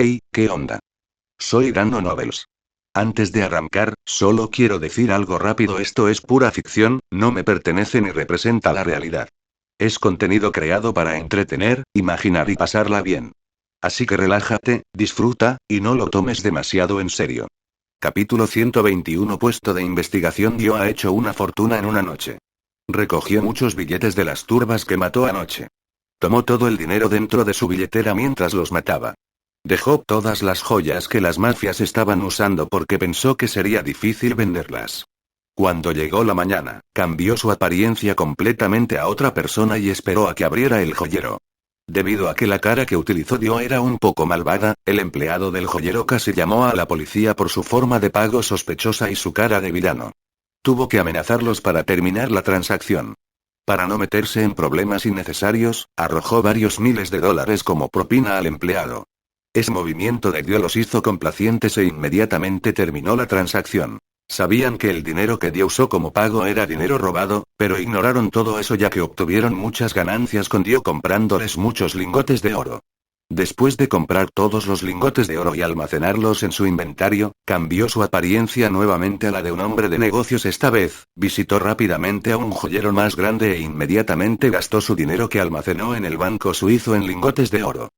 Hey, ¿qué onda? Soy Dano Nobles. Antes de arrancar, solo quiero decir algo rápido: esto es pura ficción, no me pertenece ni representa la realidad. Es contenido creado para entretener, imaginar y pasarla bien. Así que relájate, disfruta, y no lo tomes demasiado en serio. Capítulo 121. Puesto de investigación. Dio ha hecho una fortuna en una noche. Recogió muchos billetes de las turbas que mató anoche. Tomó todo el dinero dentro de su billetera mientras los mataba. Dejó todas las joyas que las mafias estaban usando porque pensó que sería difícil venderlas. Cuando llegó la mañana, cambió su apariencia completamente a otra persona y esperó a que abriera el joyero. Debido a que la cara que utilizó Dio era un poco malvada, el empleado del joyero casi llamó a la policía por su forma de pago sospechosa y su cara de villano. Tuvo que amenazarlos para terminar la transacción. Para no meterse en problemas innecesarios, arrojó varios miles de dólares como propina al empleado. Ese movimiento de Dio los hizo complacientes e inmediatamente terminó la transacción. Sabían que el dinero que Dio usó como pago era dinero robado, pero ignoraron todo eso ya que obtuvieron muchas ganancias con Dio comprándoles muchos lingotes de oro. Después de comprar todos los lingotes de oro y almacenarlos en su inventario, cambió su apariencia nuevamente a la de un hombre de negocios. Esta vez, visitó rápidamente a un joyero más grande e inmediatamente gastó su dinero que almacenó en el banco suizo en lingotes de oro.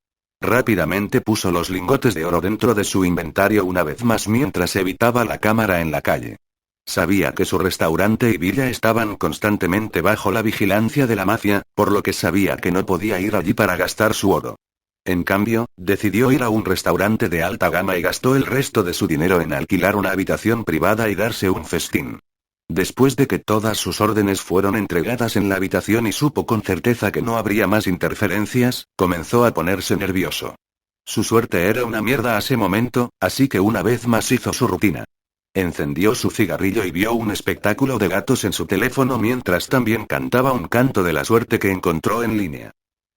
Rápidamente puso los lingotes de oro dentro de su inventario una vez más mientras evitaba la cámara en la calle. Sabía que su restaurante y villa estaban constantemente bajo la vigilancia de la mafia, por lo que sabía que no podía ir allí para gastar su oro. En cambio, decidió ir a un restaurante de alta gama y gastó el resto de su dinero en alquilar una habitación privada y darse un festín. Después de que todas sus órdenes fueron entregadas en la habitación y supo con certeza que no habría más interferencias, comenzó a ponerse nervioso. Su suerte era una mierda a ese momento, así que una vez más hizo su rutina. Encendió su cigarrillo y vio un espectáculo de gatos en su teléfono mientras también cantaba un canto de la suerte que encontró en línea.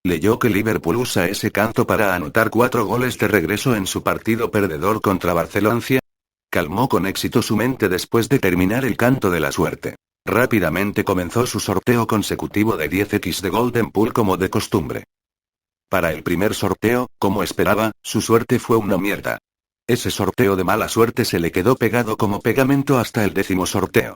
Leyó que Liverpool usa ese canto para anotar 4 goles de regreso en su partido perdedor contra Barcelona. Calmó con éxito su mente después de terminar el canto de la suerte. Rápidamente comenzó su sorteo consecutivo de 10x de Golden Pool como de costumbre. Para el primer sorteo, como esperaba, su suerte fue una mierda. Ese sorteo de mala suerte se le quedó pegado como pegamento hasta el 10º sorteo.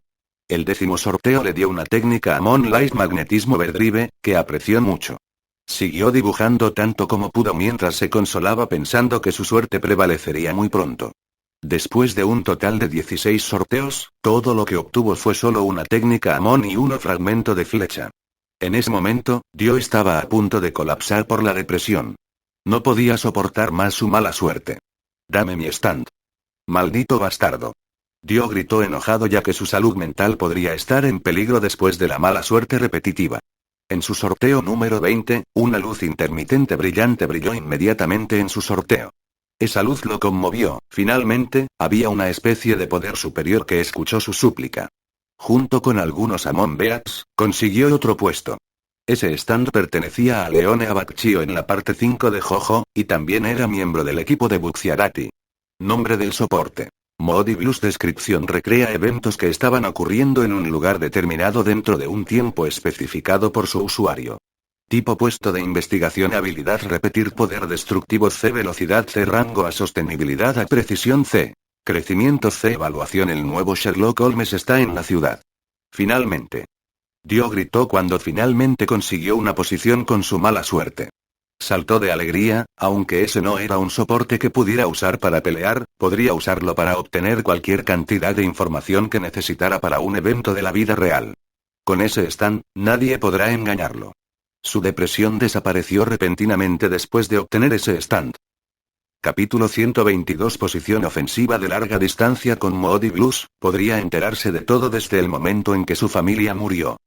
El 10º sorteo le dio una técnica a Moonlight Magnetismo Overdrive, que apreció mucho. Siguió dibujando tanto como pudo mientras se consolaba pensando que su suerte prevalecería muy pronto. Después de un total de 16 sorteos, todo lo que obtuvo fue solo una técnica Amon y un fragmento de flecha. En ese momento, Dio estaba a punto de colapsar por la depresión. No podía soportar más su mala suerte. «Dame mi stand. Maldito bastardo». Dio gritó enojado ya que su salud mental podría estar en peligro después de la mala suerte repetitiva. En su sorteo número 20, una luz intermitente brillante brilló inmediatamente en su sorteo. Esa luz lo conmovió. Finalmente, había una especie de poder superior que escuchó su súplica. Junto con algunos Amon Beats, consiguió otro puesto. Ese stand pertenecía a Leone Abacchio en la parte 5 de Jojo, y también era miembro del equipo de Bucciarati. Nombre del soporte: Moody Blues. Descripción: recrea eventos que estaban ocurriendo en un lugar determinado dentro de un tiempo especificado por su usuario. Tipo: puesto de investigación. Habilidad: repetir. Poder destructivo C. Velocidad C. Rango A. Sostenibilidad A. Precisión C. Crecimiento C. Evaluación: el nuevo Sherlock Holmes está en la ciudad. Finalmente. Dio gritó cuando finalmente consiguió una posición con su mala suerte. Saltó de alegría, aunque ese no era un soporte que pudiera usar para pelear, podría usarlo para obtener cualquier cantidad de información que necesitara para un evento de la vida real. Con ese stand, nadie podrá engañarlo. Su depresión desapareció repentinamente después de obtener ese stand. Capítulo 122. Posición ofensiva de larga distancia con Moody Blues. Podría enterarse de todo desde el momento en que su familia murió.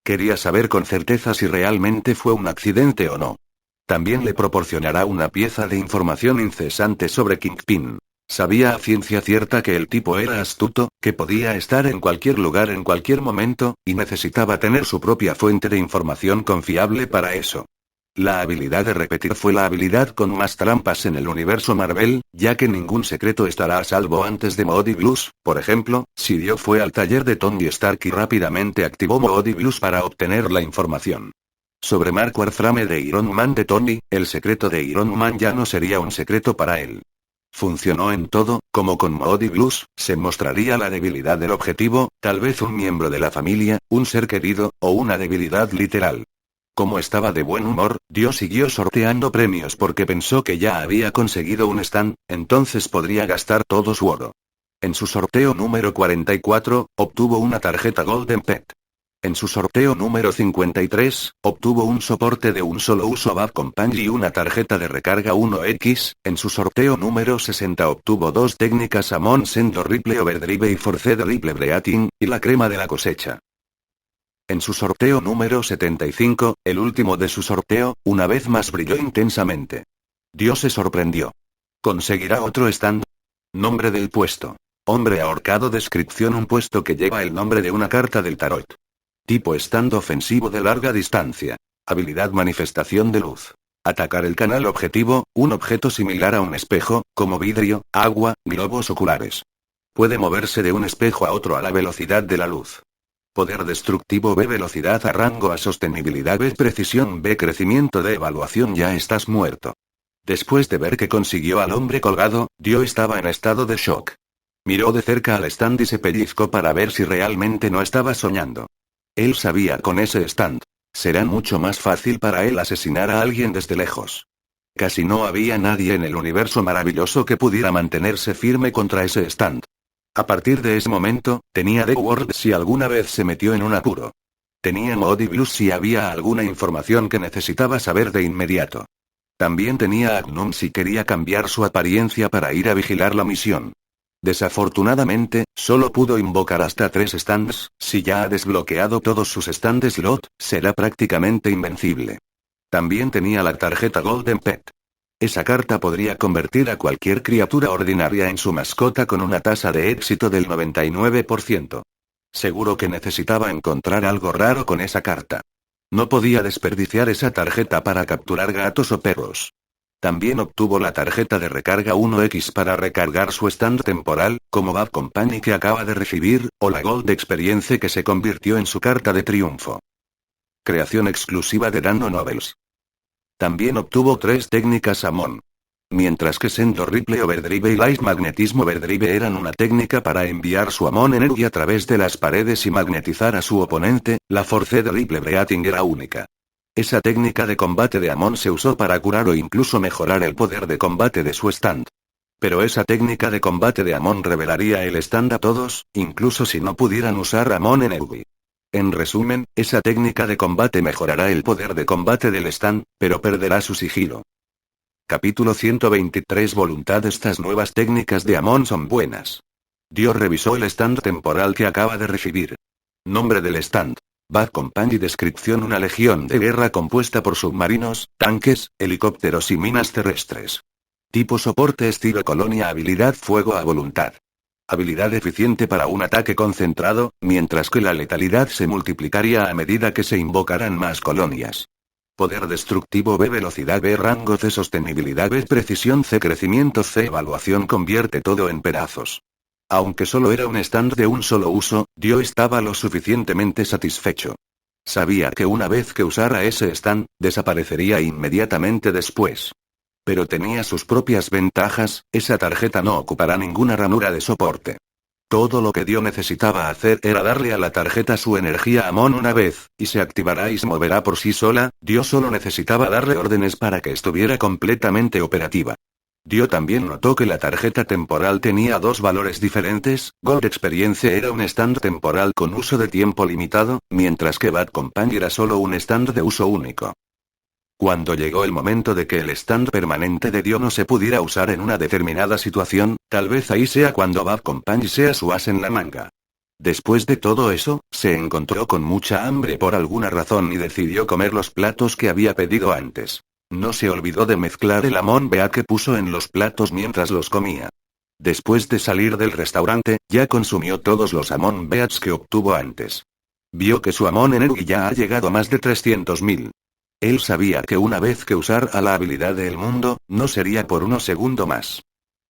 Quería saber con certeza si realmente fue un accidente o no. También le proporcionará una pieza de información incesante sobre Kingpin. Sabía a ciencia cierta que el tipo era astuto, que podía estar en cualquier lugar en cualquier momento, y necesitaba tener su propia fuente de información confiable para eso. La habilidad de repetir fue la habilidad con más trampas en el universo Marvel, ya que ningún secreto estará a salvo antes de Moody Blues. Por ejemplo, si Dio fue al taller de Tony Stark y rápidamente activó Moody Blues para obtener la información sobre Mark Warframe de Iron Man de Tony, el secreto de Iron Man ya no sería un secreto para él. Funcionó en todo, como con Moody Blues, se mostraría la debilidad del objetivo, tal vez un miembro de la familia, un ser querido, o una debilidad literal. Como estaba de buen humor, Dio siguió sorteando premios porque pensó que ya había conseguido un stand, entonces podría gastar todo su oro. En su sorteo número 44, obtuvo una tarjeta Golden Pet. En su sorteo número 53, obtuvo un soporte de un solo uso Bad Company y una tarjeta de recarga 1X, en su sorteo número 60 obtuvo dos técnicas Amon Sendo Ripple Overdrive y Forced Ripple Breathing, y la crema de la cosecha. En su sorteo número 75, el último de su sorteo, una vez más brilló intensamente. Dios se sorprendió. ¿Conseguirá otro stand? Nombre del puesto. Hombre ahorcado. Descripción: un puesto que lleva el nombre de una carta del tarot. Tipo stand ofensivo de larga distancia. Habilidad manifestación de luz. Atacar el canal objetivo, un objeto similar a un espejo, como vidrio, agua, globos oculares. Puede moverse de un espejo a otro a la velocidad de la luz. Poder destructivo B, velocidad A, rango A, sostenibilidad B, precisión B, crecimiento D, evaluación. Ya estás muerto. Después de ver que consiguió al hombre colgado, Dio estaba en estado de shock. Miró de cerca al stand y se pellizcó para ver si realmente no estaba soñando. Él sabía con ese stand. Será mucho más fácil para él asesinar a alguien desde lejos. Casi no había nadie en el universo maravilloso que pudiera mantenerse firme contra ese stand. A partir de ese momento, tenía The Word si alguna vez se metió en un apuro. Tenía Moody Blues si había alguna información que necesitaba saber de inmediato. También tenía Agnum si quería cambiar su apariencia para ir a vigilar la misión. Desafortunadamente, solo pudo invocar hasta 3 stands. Si ya ha desbloqueado todos sus stand slot, será prácticamente invencible. También tenía la tarjeta Golden Pet. Esa carta podría convertir a cualquier criatura ordinaria en su mascota con una tasa de éxito del 99%. Seguro que necesitaba encontrar algo raro con esa carta. No podía desperdiciar esa tarjeta para capturar gatos o perros. También obtuvo la tarjeta de recarga 1X para recargar su stand temporal, como Bad Company que acaba de recibir, o la Gold Experience que se convirtió en su carta de triunfo. Creación exclusiva de Dano Novels. También obtuvo 3 técnicas Amon. Mientras que Sendo Ripple Overdrive y Light Magnetismo Overdrive eran una técnica para enviar su Amon Energy a través de las paredes y magnetizar a su oponente, la Forced Ripple Breathing era única. Esa técnica de combate de Amon se usó para curar o incluso mejorar el poder de combate de su stand. Pero esa técnica de combate de Amon revelaría el stand a todos, incluso si no pudieran usar Amon Energy. En resumen, esa técnica de combate mejorará el poder de combate del stand, pero perderá su sigilo. Capítulo 123. Voluntad. Estas nuevas técnicas de Amon son buenas. Dio revisó el stand temporal que acaba de recibir. Nombre del stand. Bad Company. Descripción: una legión de guerra compuesta por submarinos, tanques, helicópteros y minas terrestres. Tipo soporte estilo colonia. Habilidad fuego a voluntad. Habilidad eficiente para un ataque concentrado, mientras que la letalidad se multiplicaría a medida que se invocaran más colonias. Poder destructivo B, velocidad B, rango C, sostenibilidad B, precisión C, crecimiento C, evaluación. Convierte todo en pedazos. Aunque solo era un stand de un solo uso, Dio estaba lo suficientemente satisfecho. Sabía que una vez que usara ese stand, desaparecería inmediatamente después. Pero tenía sus propias ventajas. Esa tarjeta no ocupará ninguna ranura de soporte. Todo lo que Dio necesitaba hacer era darle a la tarjeta su energía Amon una vez, y se activará y se moverá por sí sola. Dio solo necesitaba darle órdenes para que estuviera completamente operativa. Dio también notó que la tarjeta temporal tenía 2 valores diferentes. Gold Experience era un stand temporal con uso de tiempo limitado, mientras que Bad Company era solo un stand de uso único. Cuando llegó el momento de que el stand permanente de Dio no se pudiera usar en una determinada situación, tal vez ahí sea cuando Bad Company sea su as en la manga. Después de todo eso, se encontró con mucha hambre por alguna razón y decidió comer los platos que había pedido antes. No se olvidó de mezclar el Amon Beat que puso en los platos mientras los comía. Después de salir del restaurante, ya consumió todos los Amon Beats que obtuvo antes. Vio que su Amon Energy ya ha llegado a más de 300.000. Él sabía que una vez que usara la habilidad del mundo, no sería por unos segundos más.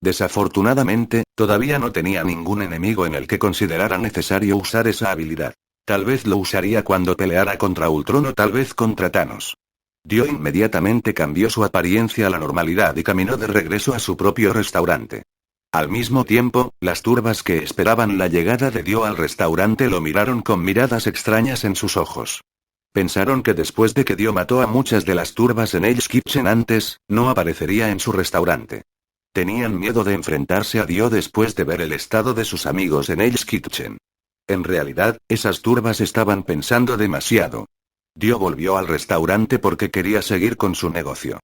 Desafortunadamente, todavía no tenía ningún enemigo en el que considerara necesario usar esa habilidad. Tal vez lo usaría cuando peleara contra Ultron o tal vez contra Thanos. Dio inmediatamente cambió su apariencia a la normalidad y caminó de regreso a su propio restaurante. Al mismo tiempo, las turbas que esperaban la llegada de Dio al restaurante lo miraron con miradas extrañas en sus ojos. Pensaron que después de que Dio mató a muchas de las turbas en Hell's Kitchen antes, no aparecería en su restaurante. Tenían miedo de enfrentarse a Dio después de ver el estado de sus amigos en Hell's Kitchen. En realidad, esas turbas estaban pensando demasiado. Dio volvió al restaurante porque quería seguir con su negocio.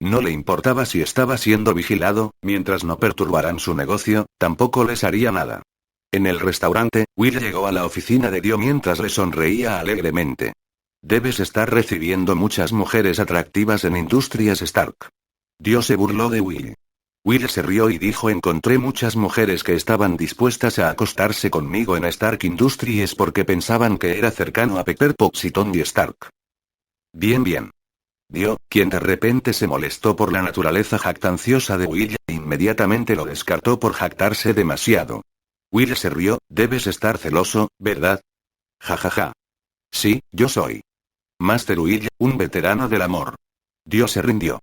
No le importaba si estaba siendo vigilado, mientras no perturbaran su negocio, tampoco les haría nada. En el restaurante, Will llegó a la oficina de Dio mientras le sonreía alegremente. Debes estar recibiendo muchas mujeres atractivas en Industrias Stark. Dio se burló de Will. Will se rió y dijo: encontré muchas mujeres que estaban dispuestas a acostarse conmigo en Stark Industries porque pensaban que era cercano a Pepper Potts y Tony Stark. Bien. Dio, quien de repente se molestó por la naturaleza jactanciosa de Will, e inmediatamente lo descartó por jactarse demasiado. Will se rió: debes estar celoso, ¿verdad? Jajaja. Sí, yo soy Master Will, un veterano del amor. Dio se rindió.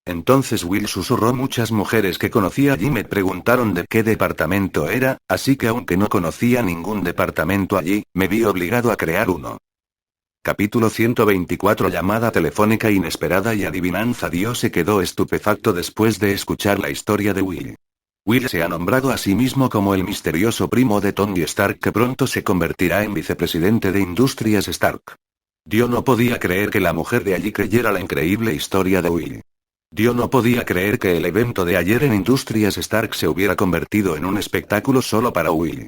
Entonces Will susurró: muchas mujeres que conocí allí me preguntaron de qué departamento era, así que aunque no conocía ningún departamento allí, me vi obligado a crear uno. Capítulo 124. Llamada telefónica inesperada y adivinanza. Dio se quedó estupefacto después de escuchar la historia de Will. Will se ha nombrado a sí mismo como el misterioso primo de Tony Stark que pronto se convertirá en vicepresidente de Industrias Stark. Dio no podía creer que la mujer de allí creyera la increíble historia de Will. Dio no podía creer que el evento de ayer en Industrias Stark se hubiera convertido en un espectáculo solo para Will.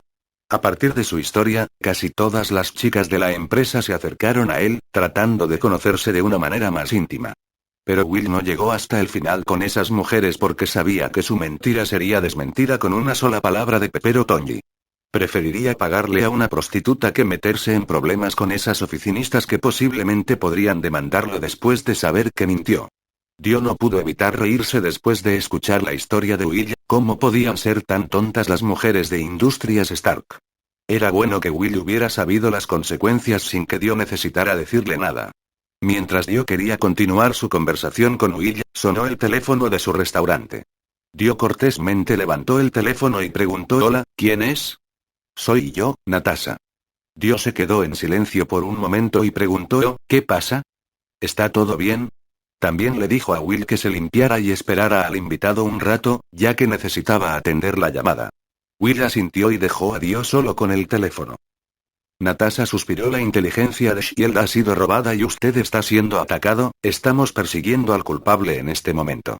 A partir de su historia, casi todas las chicas de la empresa se acercaron a él, tratando de conocerse de una manera más íntima. Pero Will no llegó hasta el final con esas mujeres porque sabía que su mentira sería desmentida con una sola palabra de Pepper o Tony. Preferiría pagarle a una prostituta que meterse en problemas con esas oficinistas que posiblemente podrían demandarlo después de saber que mintió. Dio no pudo evitar reírse después de escuchar la historia de Will. ¿Cómo podían ser tan tontas las mujeres de Industrias Stark? Era bueno que Will hubiera sabido las consecuencias sin que Dio necesitara decirle nada. Mientras Dio quería continuar su conversación con Will, sonó el teléfono de su restaurante. Dio cortésmente levantó el teléfono y preguntó: hola, ¿quién es? Soy yo, Natasha. Dio se quedó en silencio por un momento y preguntó: ¿qué pasa? ¿Está todo bien? También le dijo a Will que se limpiara y esperara al invitado un rato, ya que necesitaba atender la llamada. Will asintió y dejó a Dio solo con el teléfono. Natasha suspiró: la inteligencia de Shield ha sido robada y usted está siendo atacado. Estamos persiguiendo al culpable en este momento.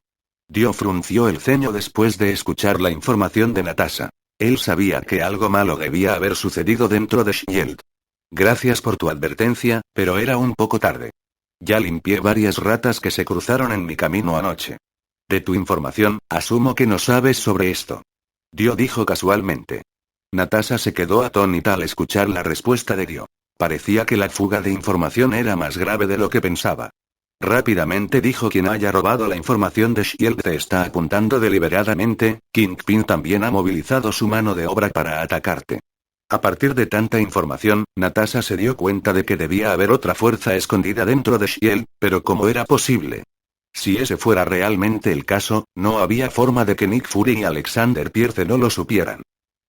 Dio frunció el ceño después de escuchar la información de Natasha. Él sabía que algo malo debía haber sucedido dentro de Shield. Gracias por tu advertencia, pero era un poco tarde. Ya limpié varias ratas que se cruzaron en mi camino anoche. De tu información, asumo que no sabes sobre esto. Dio dijo casualmente. Natasha se quedó atónita al escuchar la respuesta de Dio. Parecía que la fuga de información era más grave de lo que pensaba. Rápidamente dijo: quien haya robado la información de Shield te está apuntando deliberadamente. Kingpin también ha movilizado su mano de obra para atacarte. A partir de tanta información, Natasha se dio cuenta de que debía haber otra fuerza escondida dentro de Shield, pero ¿cómo era posible? Si ese fuera realmente el caso, no había forma de que Nick Fury y Alexander Pierce no lo supieran.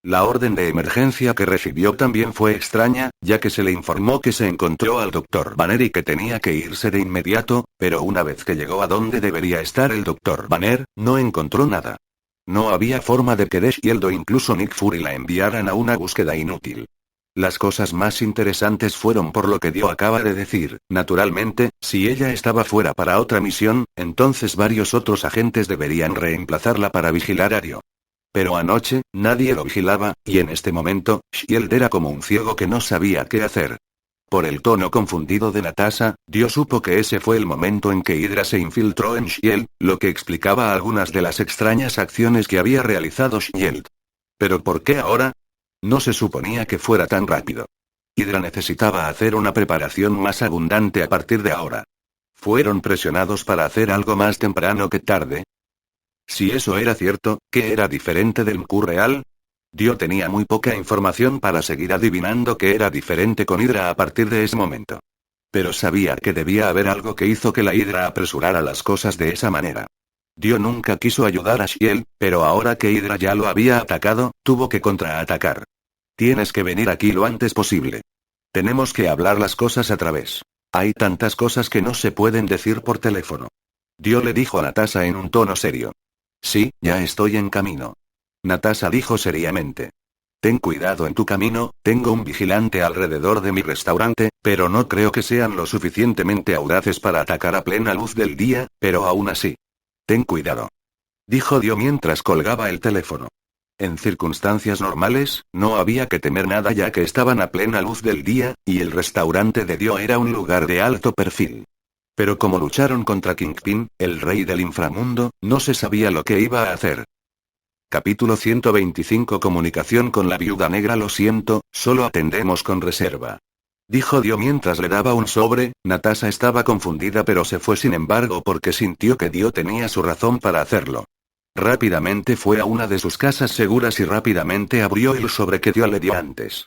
La orden de emergencia que recibió también fue extraña, ya que se le informó que se encontró al Dr. Banner y que tenía que irse de inmediato, pero una vez que llegó a donde debería estar el Dr. Banner, no encontró nada. No había forma de que The Shield o incluso Nick Fury la enviaran a una búsqueda inútil. Las cosas más interesantes fueron por lo que Dio acaba de decir. Naturalmente, si ella estaba fuera para otra misión, entonces varios otros agentes deberían reemplazarla para vigilar a Dio. Pero anoche, nadie lo vigilaba, y en este momento, Shield era como un ciego que no sabía qué hacer. Por el tono confundido de Natasha, Dio supo que ese fue el momento en que Hydra se infiltró en Shield, lo que explicaba algunas de las extrañas acciones que había realizado Shield. ¿Pero por qué ahora? No se suponía que fuera tan rápido. Hydra necesitaba hacer una preparación más abundante a partir de ahora. ¿Fueron presionados para hacer algo más temprano que tarde? Si eso era cierto, ¿qué era diferente del Mku real? Dio tenía muy poca información para seguir adivinando qué era diferente con Hydra a partir de ese momento. Pero sabía que debía haber algo que hizo que la Hydra apresurara las cosas de esa manera. Dio nunca quiso ayudar a Shield, pero ahora que Hydra ya lo había atacado, tuvo que contraatacar. Tienes que venir aquí lo antes posible. Tenemos que hablar las cosas a través. Hay tantas cosas que no se pueden decir por teléfono. Dio le dijo a Natasha en un tono serio. Sí, ya estoy en camino. Natasha dijo seriamente. Ten cuidado en tu camino, tengo un vigilante alrededor de mi restaurante, pero no creo que sean lo suficientemente audaces para atacar a plena luz del día, pero aún así. Ten cuidado. Dijo Dio mientras colgaba el teléfono. En circunstancias normales, no había que temer nada ya que estaban a plena luz del día, y el restaurante de Dio era un lugar de alto perfil. Pero como lucharon contra Kingpin, el rey del inframundo, no se sabía lo que iba a hacer. Capítulo 125 Comunicación con la viuda negra. Lo siento, solo atendemos con reserva. Dijo Dio mientras le daba un sobre. Natasha estaba confundida pero se fue sin embargo porque sintió que Dio tenía su razón para hacerlo. Rápidamente fue a una de sus casas seguras y rápidamente abrió el sobre que Dio le dio antes.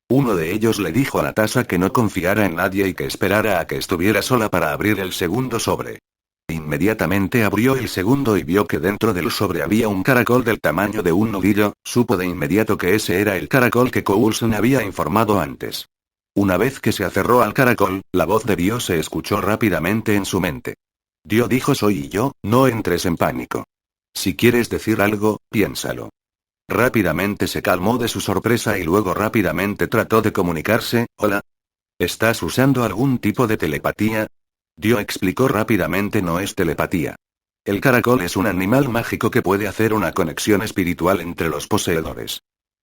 Uno de ellos le dijo a Natasha que no confiara en nadie y que esperara a que estuviera sola para abrir el segundo sobre. Inmediatamente abrió el segundo y vio que dentro del sobre había un caracol del tamaño de un nudillo. Supo de inmediato que ese era el caracol que Coulson había informado antes. Una vez que se aferró al caracol, la voz de Dio se escuchó rápidamente en su mente. Dio dijo: soy yo, no entres en pánico. Si quieres decir algo, piénsalo. Rápidamente se calmó de su sorpresa y luego rápidamente trató de comunicarse. Hola. ¿Estás usando algún tipo de telepatía? Dio explicó rápidamente: no es telepatía. El caracol es un animal mágico que puede hacer una conexión espiritual entre los poseedores.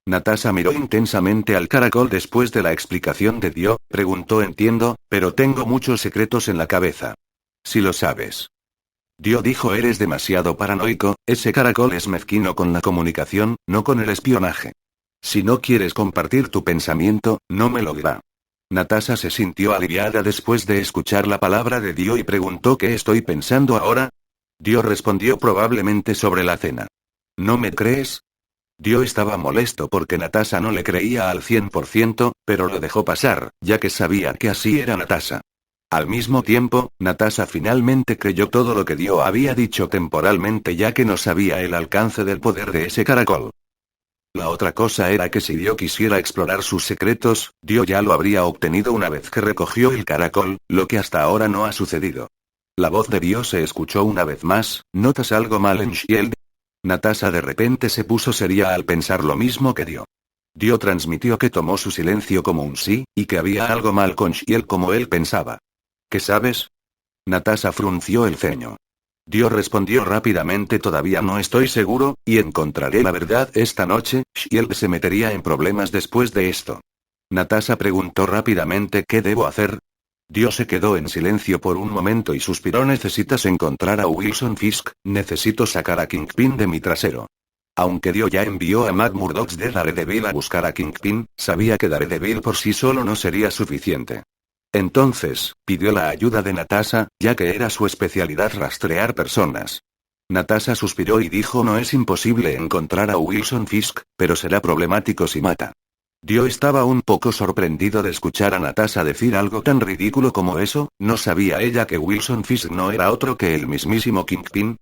Natasha miró intensamente al caracol después de la explicación de Dio, preguntó: entiendo, pero tengo muchos secretos en la cabeza. Si lo sabes. Dio dijo: eres demasiado paranoico, ese caracol es mezquino con la comunicación, no con el espionaje. Si no quieres compartir tu pensamiento, no me lo dirá. Natasha se sintió aliviada después de escuchar la palabra de Dio y preguntó: ¿qué estoy pensando ahora? Dio respondió: probablemente sobre la cena. ¿No me crees? Dio estaba molesto porque Natasha no le creía al 100%, pero lo dejó pasar, ya que sabía que así era Natasha. Al mismo tiempo, Natasha finalmente creyó todo lo que Dio había dicho temporalmente ya que no sabía el alcance del poder de ese caracol. La otra cosa era que si Dio quisiera explorar sus secretos, Dio ya lo habría obtenido una vez que recogió el caracol, lo que hasta ahora no ha sucedido. La voz de Dio se escuchó una vez más: ¿notas algo mal en Shield? Natasha de repente se puso seria al pensar lo mismo que Dio. Dio transmitió que tomó su silencio como un sí, y que había algo mal con Shield como él pensaba. ¿Qué sabes? Natasha frunció el ceño. Dio respondió rápidamente: todavía no estoy seguro, y encontraré la verdad esta noche. Shield se metería en problemas después de esto. Natasha preguntó rápidamente: ¿qué debo hacer? Dio se quedó en silencio por un momento y suspiró: necesitas encontrar a Wilson Fisk, necesito sacar a Kingpin de mi trasero. Aunque Dio ya envió a Matt Murdock de Daredevil a buscar a Kingpin, sabía que Daredevil por sí solo no sería suficiente. Entonces, pidió la ayuda de Natasha, ya que era su especialidad rastrear personas. Natasha suspiró y dijo: no es imposible encontrar a Wilson Fisk, pero será problemático si mata. Dio estaba un poco sorprendido de escuchar a Natasha decir algo tan ridículo como eso. ¿No sabía ella que Wilson Fisk no era otro que el mismísimo Kingpin?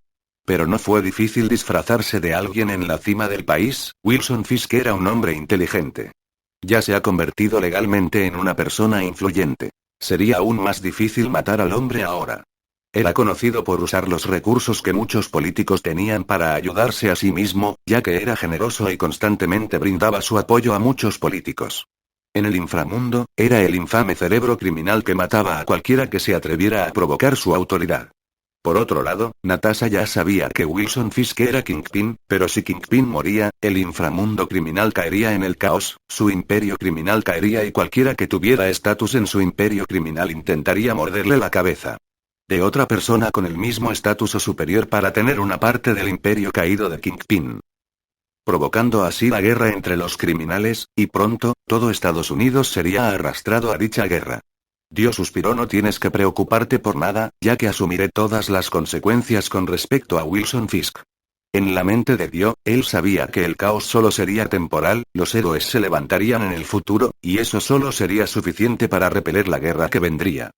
Pero no fue difícil disfrazarse de alguien en la cima del país. Wilson Fisk era un hombre inteligente. Ya se ha convertido legalmente en una persona influyente. Sería aún más difícil matar al hombre ahora. Era conocido por usar los recursos que muchos políticos tenían para ayudarse a sí mismo, ya que era generoso y constantemente brindaba su apoyo a muchos políticos. En el inframundo, era el infame cerebro criminal que mataba a cualquiera que se atreviera a provocar su autoridad. Por otro lado, Natasha ya sabía que Wilson Fisk era Kingpin, pero si Kingpin moría, el inframundo criminal caería en el caos, su imperio criminal caería y cualquiera que tuviera estatus en su imperio criminal intentaría morderle la cabeza de otra persona con el mismo estatus o superior para tener una parte del imperio caído de Kingpin. Provocando así la guerra entre los criminales, y pronto, todo Estados Unidos sería arrastrado a dicha guerra. Dio suspiró: no tienes que preocuparte por nada, ya que asumiré todas las consecuencias con respecto a Wilson Fisk. En la mente de Dio, él sabía que el caos solo sería temporal, los héroes se levantarían en el futuro, y eso solo sería suficiente para repeler la guerra que vendría.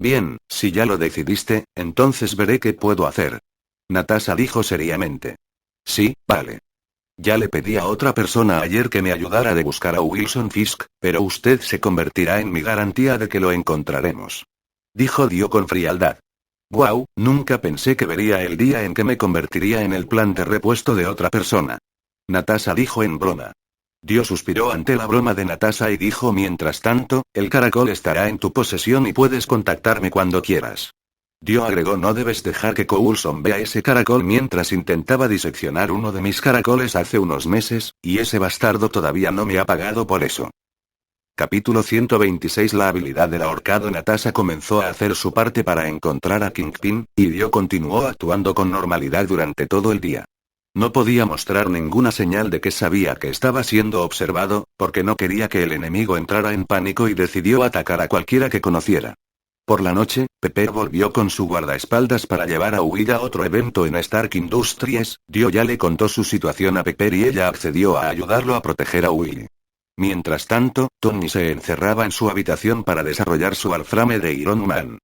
Bien, si ya lo decidiste, entonces veré qué puedo hacer. Natasha dijo seriamente. Sí, vale. Ya le pedí a otra persona ayer que me ayudara a buscar a Wilson Fisk, pero usted se convertirá en mi garantía de que lo encontraremos. Dijo Dio con frialdad. Wow, nunca pensé que vería el día en que me convertiría en el plan de repuesto de otra persona. Natasha dijo en broma. Dio suspiró ante la broma de Natasha y dijo mientras tanto, el caracol estará en tu posesión y puedes contactarme cuando quieras. Dio agregó no debes dejar que Coulson vea ese caracol mientras intentaba diseccionar uno de mis caracoles hace unos meses, y ese bastardo todavía no me ha pagado por eso. Capítulo 126 La habilidad del ahorcado Natasha comenzó a hacer su parte para encontrar a Kingpin, y Dio continuó actuando con normalidad durante todo el día. No podía mostrar ninguna señal de que sabía que estaba siendo observado, porque no quería que el enemigo entrara en pánico y decidió atacar a cualquiera que conociera. Por la noche, Pepper volvió con su guardaespaldas para llevar a Will a otro evento en Stark Industries. Dio ya le contó su situación a Pepper y ella accedió a ayudarlo a proteger a Will. Mientras tanto, Tony se encerraba en su habitación para desarrollar su Wolframe de Iron Man.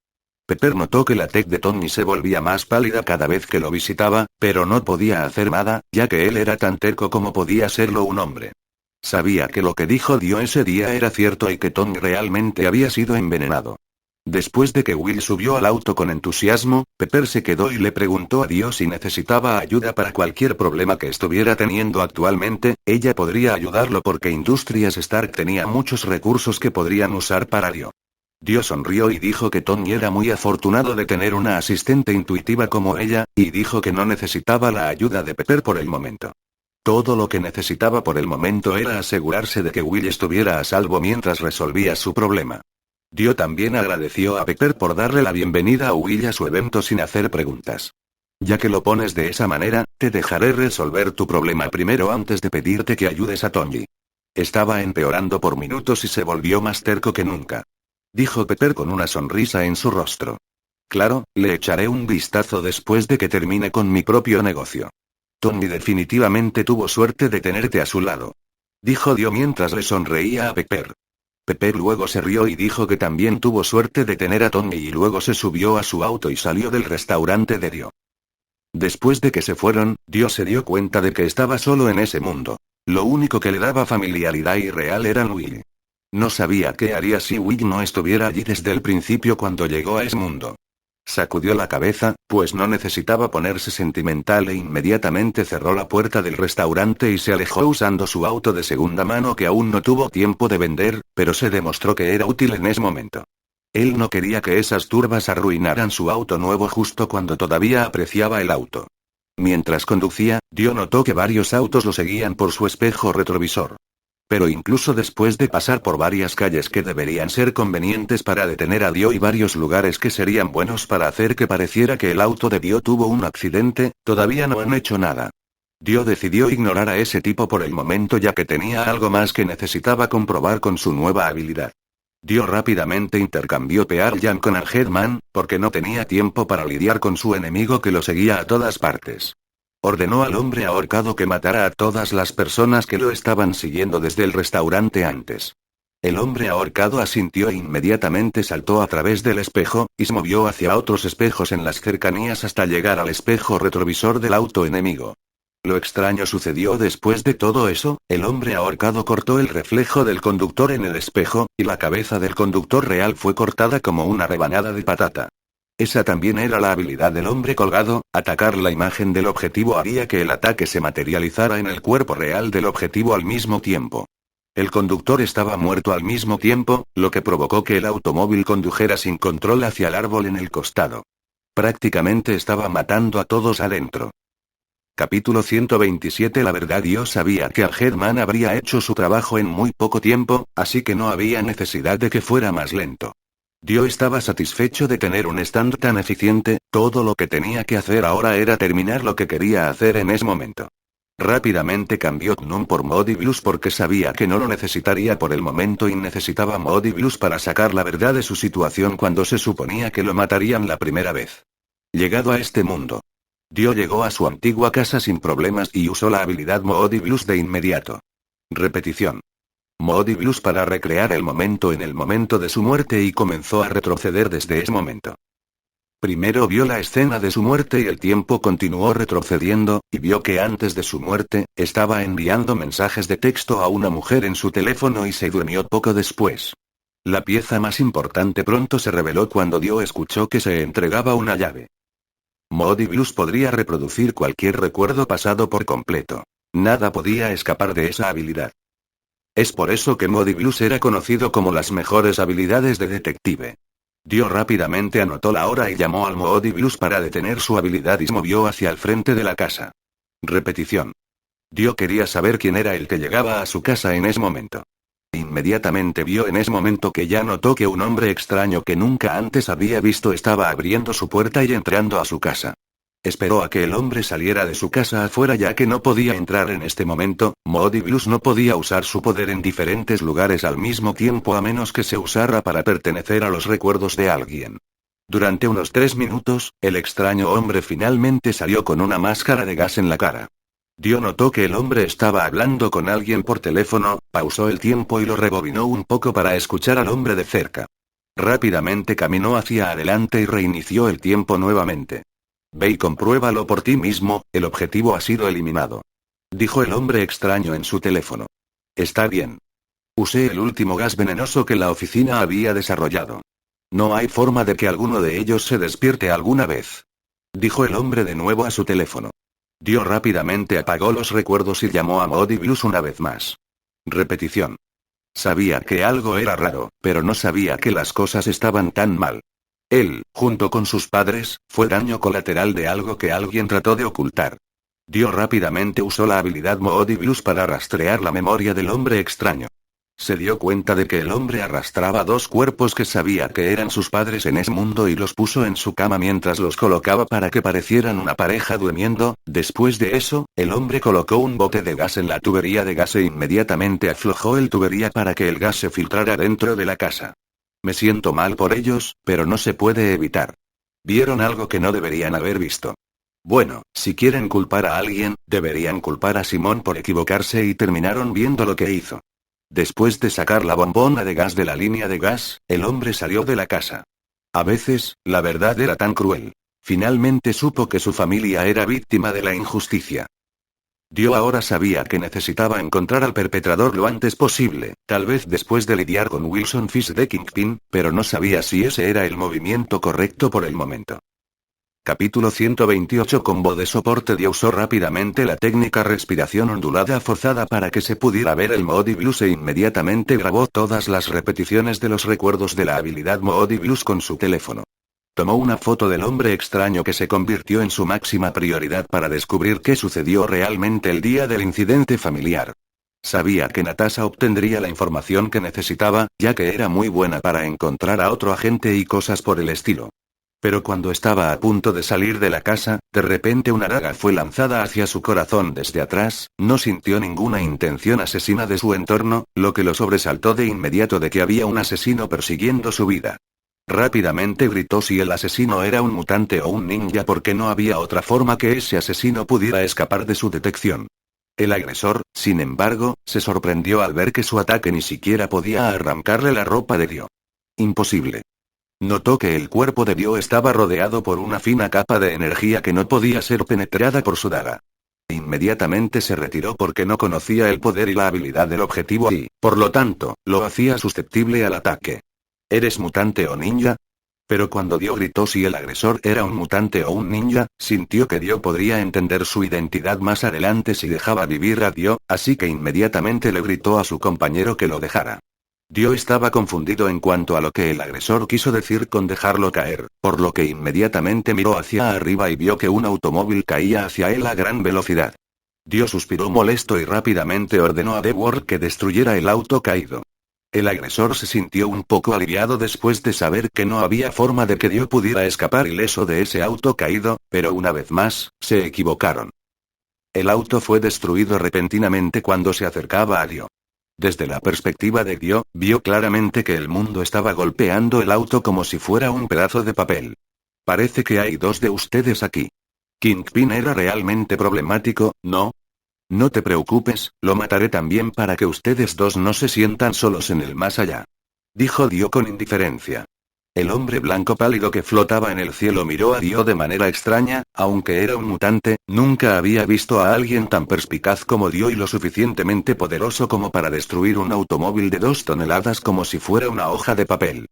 Pepper notó que la tez de Tony se volvía más pálida cada vez que lo visitaba, pero no podía hacer nada, ya que él era tan terco como podía serlo un hombre. Sabía que lo que dijo Dio ese día era cierto y que Tony realmente había sido envenenado. Después de que Will subió al auto con entusiasmo, Pepper se quedó y le preguntó a Dio si necesitaba ayuda para cualquier problema que estuviera teniendo actualmente. Ella podría ayudarlo porque Industrias Stark tenía muchos recursos que podrían usar para Dio. Dio sonrió y dijo que Tony era muy afortunado de tener una asistente intuitiva como ella, y dijo que no necesitaba la ayuda de Pepper por el momento. Todo lo que necesitaba por el momento era asegurarse de que Will estuviera a salvo mientras resolvía su problema. Dio también agradeció a Pepper por darle la bienvenida a Will a su evento sin hacer preguntas. Ya que lo pones de esa manera, te dejaré resolver tu problema primero antes de pedirte que ayudes a Tony. Estaba empeorando por minutos y se volvió más terco que nunca. Dijo Pepper con una sonrisa en su rostro. Claro, le echaré un vistazo después de que termine con mi propio negocio. Tony definitivamente tuvo suerte de tenerte a su lado. Dijo Dio mientras le sonreía a Pepper. Pepper luego se rió y dijo que también tuvo suerte de tener a Tony y luego se subió a su auto y salió del restaurante de Dio. Después de que se fueron, Dio se dio cuenta de que estaba solo en ese mundo. Lo único que le daba familiaridad y real era Will. No sabía qué haría si Will no estuviera allí desde el principio cuando llegó a ese mundo. Sacudió la cabeza, pues no necesitaba ponerse sentimental e inmediatamente cerró la puerta del restaurante y se alejó usando su auto de segunda mano que aún no tuvo tiempo de vender, pero se demostró que era útil en ese momento. Él no quería que esas turbas arruinaran su auto nuevo justo cuando todavía apreciaba el auto. Mientras conducía, Dio notó que varios autos lo seguían por su espejo retrovisor. Pero incluso después de pasar por varias calles que deberían ser convenientes para detener a Dio y varios lugares que serían buenos para hacer que pareciera que el auto de Dio tuvo un accidente, todavía no han hecho nada. Dio decidió ignorar a ese tipo por el momento ya que tenía algo más que necesitaba comprobar con su nueva habilidad. Dio rápidamente intercambió Pearl Jam con Angerman, porque no tenía tiempo para lidiar con su enemigo que lo seguía a todas partes. Ordenó al hombre ahorcado que matara a todas las personas que lo estaban siguiendo desde el restaurante antes. El hombre ahorcado asintió e inmediatamente saltó a través del espejo, y se movió hacia otros espejos en las cercanías hasta llegar al espejo retrovisor del auto enemigo. Lo extraño sucedió después de todo eso, el hombre ahorcado cortó el reflejo del conductor en el espejo, y la cabeza del conductor real fue cortada como una rebanada de patata. Esa también era la habilidad del hombre colgado, atacar la imagen del objetivo haría que el ataque se materializara en el cuerpo real del objetivo al mismo tiempo. El conductor estaba muerto al mismo tiempo, lo que provocó que el automóvil condujera sin control hacia el árbol en el costado. Prácticamente estaba matando a todos adentro. Capítulo 127 La verdad Dios sabía que Angerman habría hecho su trabajo en muy poco tiempo, así que no había necesidad de que fuera más lento. Dio estaba satisfecho de tener un stand tan eficiente, todo lo que tenía que hacer ahora era terminar lo que quería hacer en ese momento. Rápidamente cambió Tnum por Modiblus porque sabía que no lo necesitaría por el momento y necesitaba Modiblus para sacar la verdad de su situación cuando se suponía que lo matarían la primera vez. Llegado a este mundo, Dio llegó a su antigua casa sin problemas y usó la habilidad Modiblus de inmediato. Repetición. Moody Blues para recrear el momento en el momento de su muerte y comenzó a retroceder desde ese momento. Primero vio la escena de su muerte y el tiempo continuó retrocediendo, y vio que antes de su muerte, estaba enviando mensajes de texto a una mujer en su teléfono y se durmió poco después. La pieza más importante pronto se reveló cuando Dio escuchó que se entregaba una llave. Moody Blues podría reproducir cualquier recuerdo pasado por completo. Nada podía escapar de esa habilidad. Es por eso que Moody Blues era conocido como las mejores habilidades de detective. Dio rápidamente anotó la hora y llamó al Moody Blues para detener su habilidad y se movió hacia el frente de la casa. Repetición. Dio quería saber quién era el que llegaba a su casa en ese momento. Inmediatamente vio en ese momento que ya notó que un hombre extraño que nunca antes había visto estaba abriendo su puerta y entrando a su casa. Esperó a que el hombre saliera de su casa afuera ya que no podía entrar en este momento. Moody Blues no podía usar su poder en diferentes lugares al mismo tiempo a menos que se usara para pertenecer a los recuerdos de alguien. Durante unos 3 minutos, el extraño hombre finalmente salió con una máscara de gas en la cara. Dio notó que el hombre estaba hablando con alguien por teléfono, pausó el tiempo y lo rebobinó un poco para escuchar al hombre de cerca. Rápidamente caminó hacia adelante y reinició el tiempo nuevamente. Ve y compruébalo por ti mismo, el objetivo ha sido eliminado. Dijo el hombre extraño en su teléfono. Está bien. Usé el último gas venenoso que la oficina había desarrollado. No hay forma de que alguno de ellos se despierte alguna vez. Dijo el hombre de nuevo a su teléfono. Dio rápidamente apagó los recuerdos y llamó a Moody Blues una vez más. Repetición. Sabía que algo era raro, pero no sabía que las cosas estaban tan mal. Él, junto con sus padres, fue daño colateral de algo que alguien trató de ocultar. Dio rápidamente usó la habilidad Moody Blues para rastrear la memoria del hombre extraño. Se dio cuenta de que el hombre arrastraba 2 cuerpos que sabía que eran sus padres en ese mundo y los puso en su cama mientras los colocaba para que parecieran una pareja durmiendo. Después de eso, el hombre colocó un bote de gas en la tubería de gas e inmediatamente aflojó el tubería para que el gas se filtrara dentro de la casa. Me siento mal por ellos, pero no se puede evitar. Vieron algo que no deberían haber visto. Bueno, si quieren culpar a alguien, deberían culpar a Simón por equivocarse y terminaron viendo lo que hizo. Después de sacar la bombona de gas de la línea de gas, el hombre salió de la casa. A veces, la verdad era tan cruel. Finalmente supo que su familia era víctima de la injusticia. Dio ahora sabía que necesitaba encontrar al perpetrador lo antes posible, tal vez después de lidiar con Wilson Fisk de Kingpin, pero no sabía si ese era el movimiento correcto por el momento. Capítulo 128 Combo de soporte. Dio usó rápidamente la técnica respiración ondulada forzada para que se pudiera ver el Moody Blues e inmediatamente grabó todas las repeticiones de los recuerdos de la habilidad Moody Blues con su teléfono. Tomó una foto del hombre extraño que se convirtió en su máxima prioridad para descubrir qué sucedió realmente el día del incidente familiar. Sabía que Natasha obtendría la información que necesitaba, ya que era muy buena para encontrar a otro agente y cosas por el estilo. Pero cuando estaba a punto de salir de la casa, de repente una daga fue lanzada hacia su corazón desde atrás, no sintió ninguna intención asesina de su entorno, lo que lo sobresaltó de inmediato de que había un asesino persiguiendo su vida. Rápidamente gritó si el asesino era un mutante o un ninja porque no había otra forma que ese asesino pudiera escapar de su detección. El agresor, sin embargo, se sorprendió al ver que su ataque ni siquiera podía arrancarle la ropa de Dio. Imposible. Notó que el cuerpo de Dio estaba rodeado por una fina capa de energía que no podía ser penetrada por su daga. Inmediatamente se retiró porque no conocía el poder y la habilidad del objetivo y, por lo tanto, lo hacía susceptible al ataque. ¿Eres mutante o ninja? Pero cuando Dio gritó si el agresor era un mutante o un ninja, sintió que Dio podría entender su identidad más adelante si dejaba vivir a Dio, así que inmediatamente le gritó a su compañero que lo dejara. Dio estaba confundido en cuanto a lo que el agresor quiso decir con dejarlo caer, por lo que inmediatamente miró hacia arriba y vio que un automóvil caía hacia él a gran velocidad. Dio suspiró molesto y rápidamente ordenó a DeWard que destruyera el auto caído. El agresor se sintió un poco aliviado después de saber que no había forma de que Dio pudiera escapar ileso de ese auto caído, pero una vez más, se equivocaron. El auto fue destruido repentinamente cuando se acercaba a Dio. Desde la perspectiva de Dio, vio claramente que el mundo estaba golpeando el auto como si fuera un pedazo de papel. Parece que hay 2 de ustedes aquí. Kingpin era realmente problemático, ¿no? No te preocupes, lo mataré también para que ustedes dos no se sientan solos en el más allá. Dijo Dio con indiferencia. El hombre blanco pálido que flotaba en el cielo miró a Dio de manera extraña, aunque era un mutante, nunca había visto a alguien tan perspicaz como Dio y lo suficientemente poderoso como para destruir un automóvil de 2 toneladas como si fuera una hoja de papel.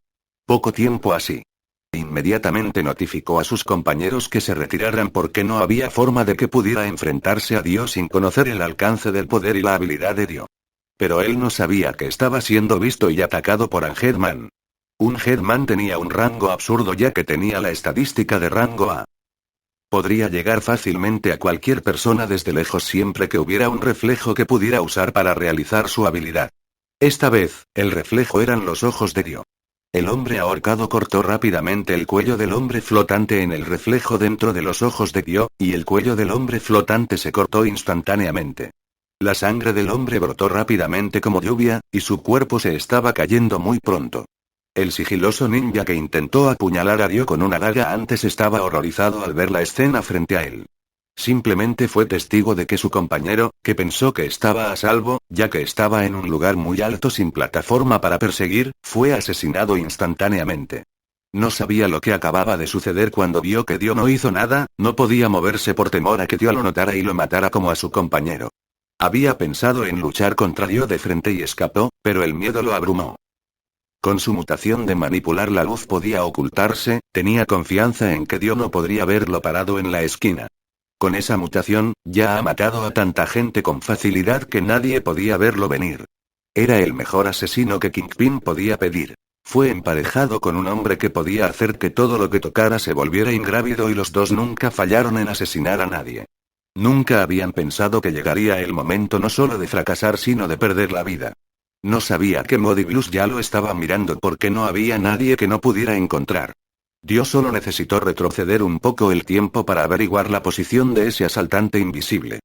Poco tiempo así. Inmediatamente notificó a sus compañeros que se retiraran porque no había forma de que pudiera enfrentarse a Dio sin conocer el alcance del poder y la habilidad de Dio. Pero él no sabía que estaba siendo visto y atacado por Angerman. Un Headman tenía un rango absurdo ya que tenía la estadística de rango A. Podría llegar fácilmente a cualquier persona desde lejos siempre que hubiera un reflejo que pudiera usar para realizar su habilidad. Esta vez, el reflejo eran los ojos de Dio. El hombre ahorcado cortó rápidamente el cuello del hombre flotante en el reflejo dentro de los ojos de Dio, y el cuello del hombre flotante se cortó instantáneamente. La sangre del hombre brotó rápidamente como lluvia, y su cuerpo se estaba cayendo muy pronto. El sigiloso ninja que intentó apuñalar a Dio con una daga antes estaba horrorizado al ver la escena frente a él. Simplemente fue testigo de que su compañero, que pensó que estaba a salvo, ya que estaba en un lugar muy alto sin plataforma para perseguir, fue asesinado instantáneamente. No sabía lo que acababa de suceder cuando vio que Dio no hizo nada, no podía moverse por temor a que Dio lo notara y lo matara como a su compañero. Había pensado en luchar contra Dio de frente y escapó, pero el miedo lo abrumó. Con su mutación de manipular la luz podía ocultarse, tenía confianza en que Dio no podría verlo parado en la esquina. Con esa mutación, ya ha matado a tanta gente con facilidad que nadie podía verlo venir. Era el mejor asesino que Kingpin podía pedir. Fue emparejado con un hombre que podía hacer que todo lo que tocara se volviera ingrávido y los dos nunca fallaron en asesinar a nadie. Nunca habían pensado que llegaría el momento no solo de fracasar sino de perder la vida. No sabía que Modiblus ya lo estaba mirando porque no había nadie que no pudiera encontrar. Dio solo necesitó retroceder un poco el tiempo para averiguar la posición de ese asaltante invisible.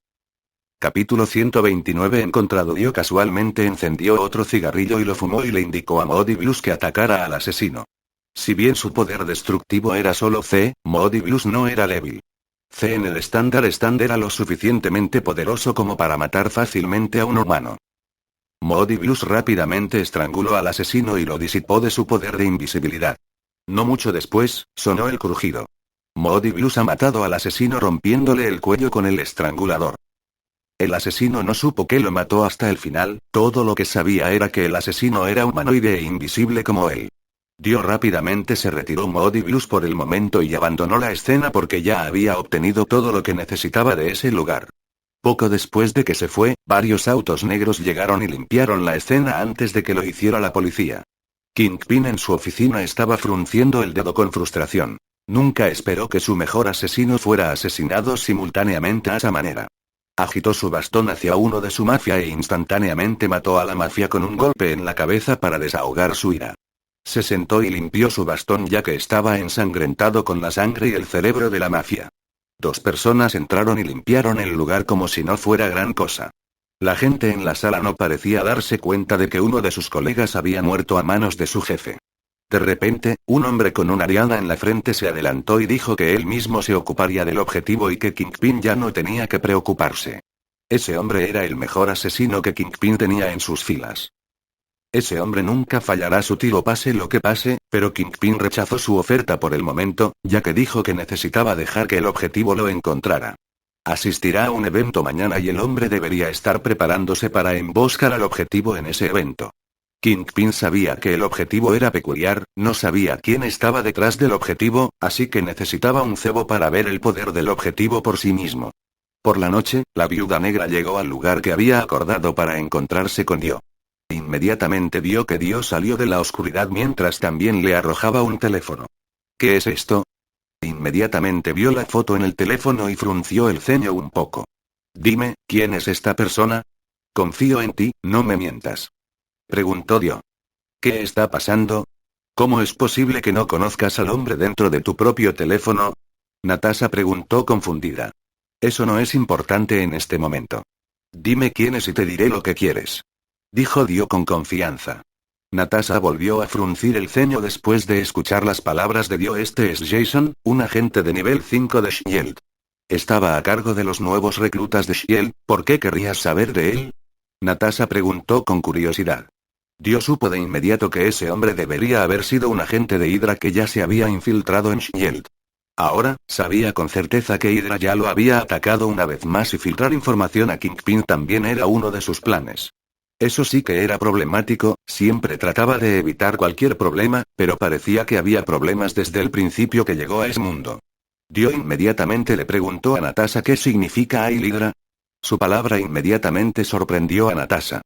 Capítulo 129 Encontrado. Dio casualmente encendió otro cigarrillo y lo fumó y le indicó a Modiblus que atacara al asesino. Si bien su poder destructivo era solo C, Modiblus no era débil. C en el estándar era lo suficientemente poderoso como para matar fácilmente a un humano. Modiblus rápidamente estranguló al asesino y lo disipó de su poder de invisibilidad. No mucho después, sonó el crujido. Modiblus ha matado al asesino rompiéndole el cuello con el estrangulador. El asesino no supo que lo mató hasta el final, todo lo que sabía era que el asesino era humanoide e invisible como él. Dio rápidamente se retiró Modiblus por el momento y abandonó la escena porque ya había obtenido todo lo que necesitaba de ese lugar. Poco después de que se fue, varios autos negros llegaron y limpiaron la escena antes de que lo hiciera la policía. Kingpin en su oficina estaba frunciendo el dedo con frustración. Nunca esperó que su mejor asesino fuera asesinado simultáneamente a esa manera. Agitó su bastón hacia uno de su mafia e instantáneamente mató a la mafia con un golpe en la cabeza para desahogar su ira. Se sentó y limpió su bastón ya que estaba ensangrentado con la sangre y el cerebro de la mafia. 2 personas entraron y limpiaron el lugar como si no fuera gran cosa. La gente en la sala no parecía darse cuenta de que uno de sus colegas había muerto a manos de su jefe. De repente, un hombre con una ariada en la frente se adelantó y dijo que él mismo se ocuparía del objetivo y que Kingpin ya no tenía que preocuparse. Ese hombre era el mejor asesino que Kingpin tenía en sus filas. Ese hombre nunca fallará su tiro pase lo que pase, pero Kingpin rechazó su oferta por el momento, ya que dijo que necesitaba dejar que el objetivo lo encontrara. Asistirá a un evento mañana y el hombre debería estar preparándose para emboscar al objetivo en ese evento. Kingpin sabía que el objetivo era peculiar, no sabía quién estaba detrás del objetivo, así que necesitaba un cebo para ver el poder del objetivo por sí mismo. Por la noche, la viuda negra llegó al lugar que había acordado para encontrarse con Dio. Inmediatamente vio que Dio salió de la oscuridad mientras también le arrojaba un teléfono. ¿Qué es esto? Inmediatamente vio la foto en el teléfono y frunció el ceño un poco. Dime, ¿quién es esta persona? Confío en ti, no me mientas. Preguntó Dio. ¿Qué está pasando? ¿Cómo es posible que no conozcas al hombre dentro de tu propio teléfono? Natasha preguntó confundida. Eso no es importante en este momento. Dime quién es y te diré lo que quieres. Dijo Dio con confianza. Natasha volvió a fruncir el ceño después de escuchar las palabras de Dio. Este es Jason, un agente de nivel 5 de Shield. Estaba a cargo de los nuevos reclutas de Shield. ¿Por qué querrías saber de él? Natasha preguntó con curiosidad. Dio supo de inmediato que ese hombre debería haber sido un agente de Hydra que ya se había infiltrado en Shield. Ahora, sabía con certeza que Hydra ya lo había atacado una vez más y filtrar información a Kingpin también era uno de sus planes. Eso sí que era problemático, siempre trataba de evitar cualquier problema, pero parecía que había problemas desde el principio que llegó a ese mundo. Dio inmediatamente le preguntó a Natasha qué significa Heil Hydra. Su palabra inmediatamente sorprendió a Natasha.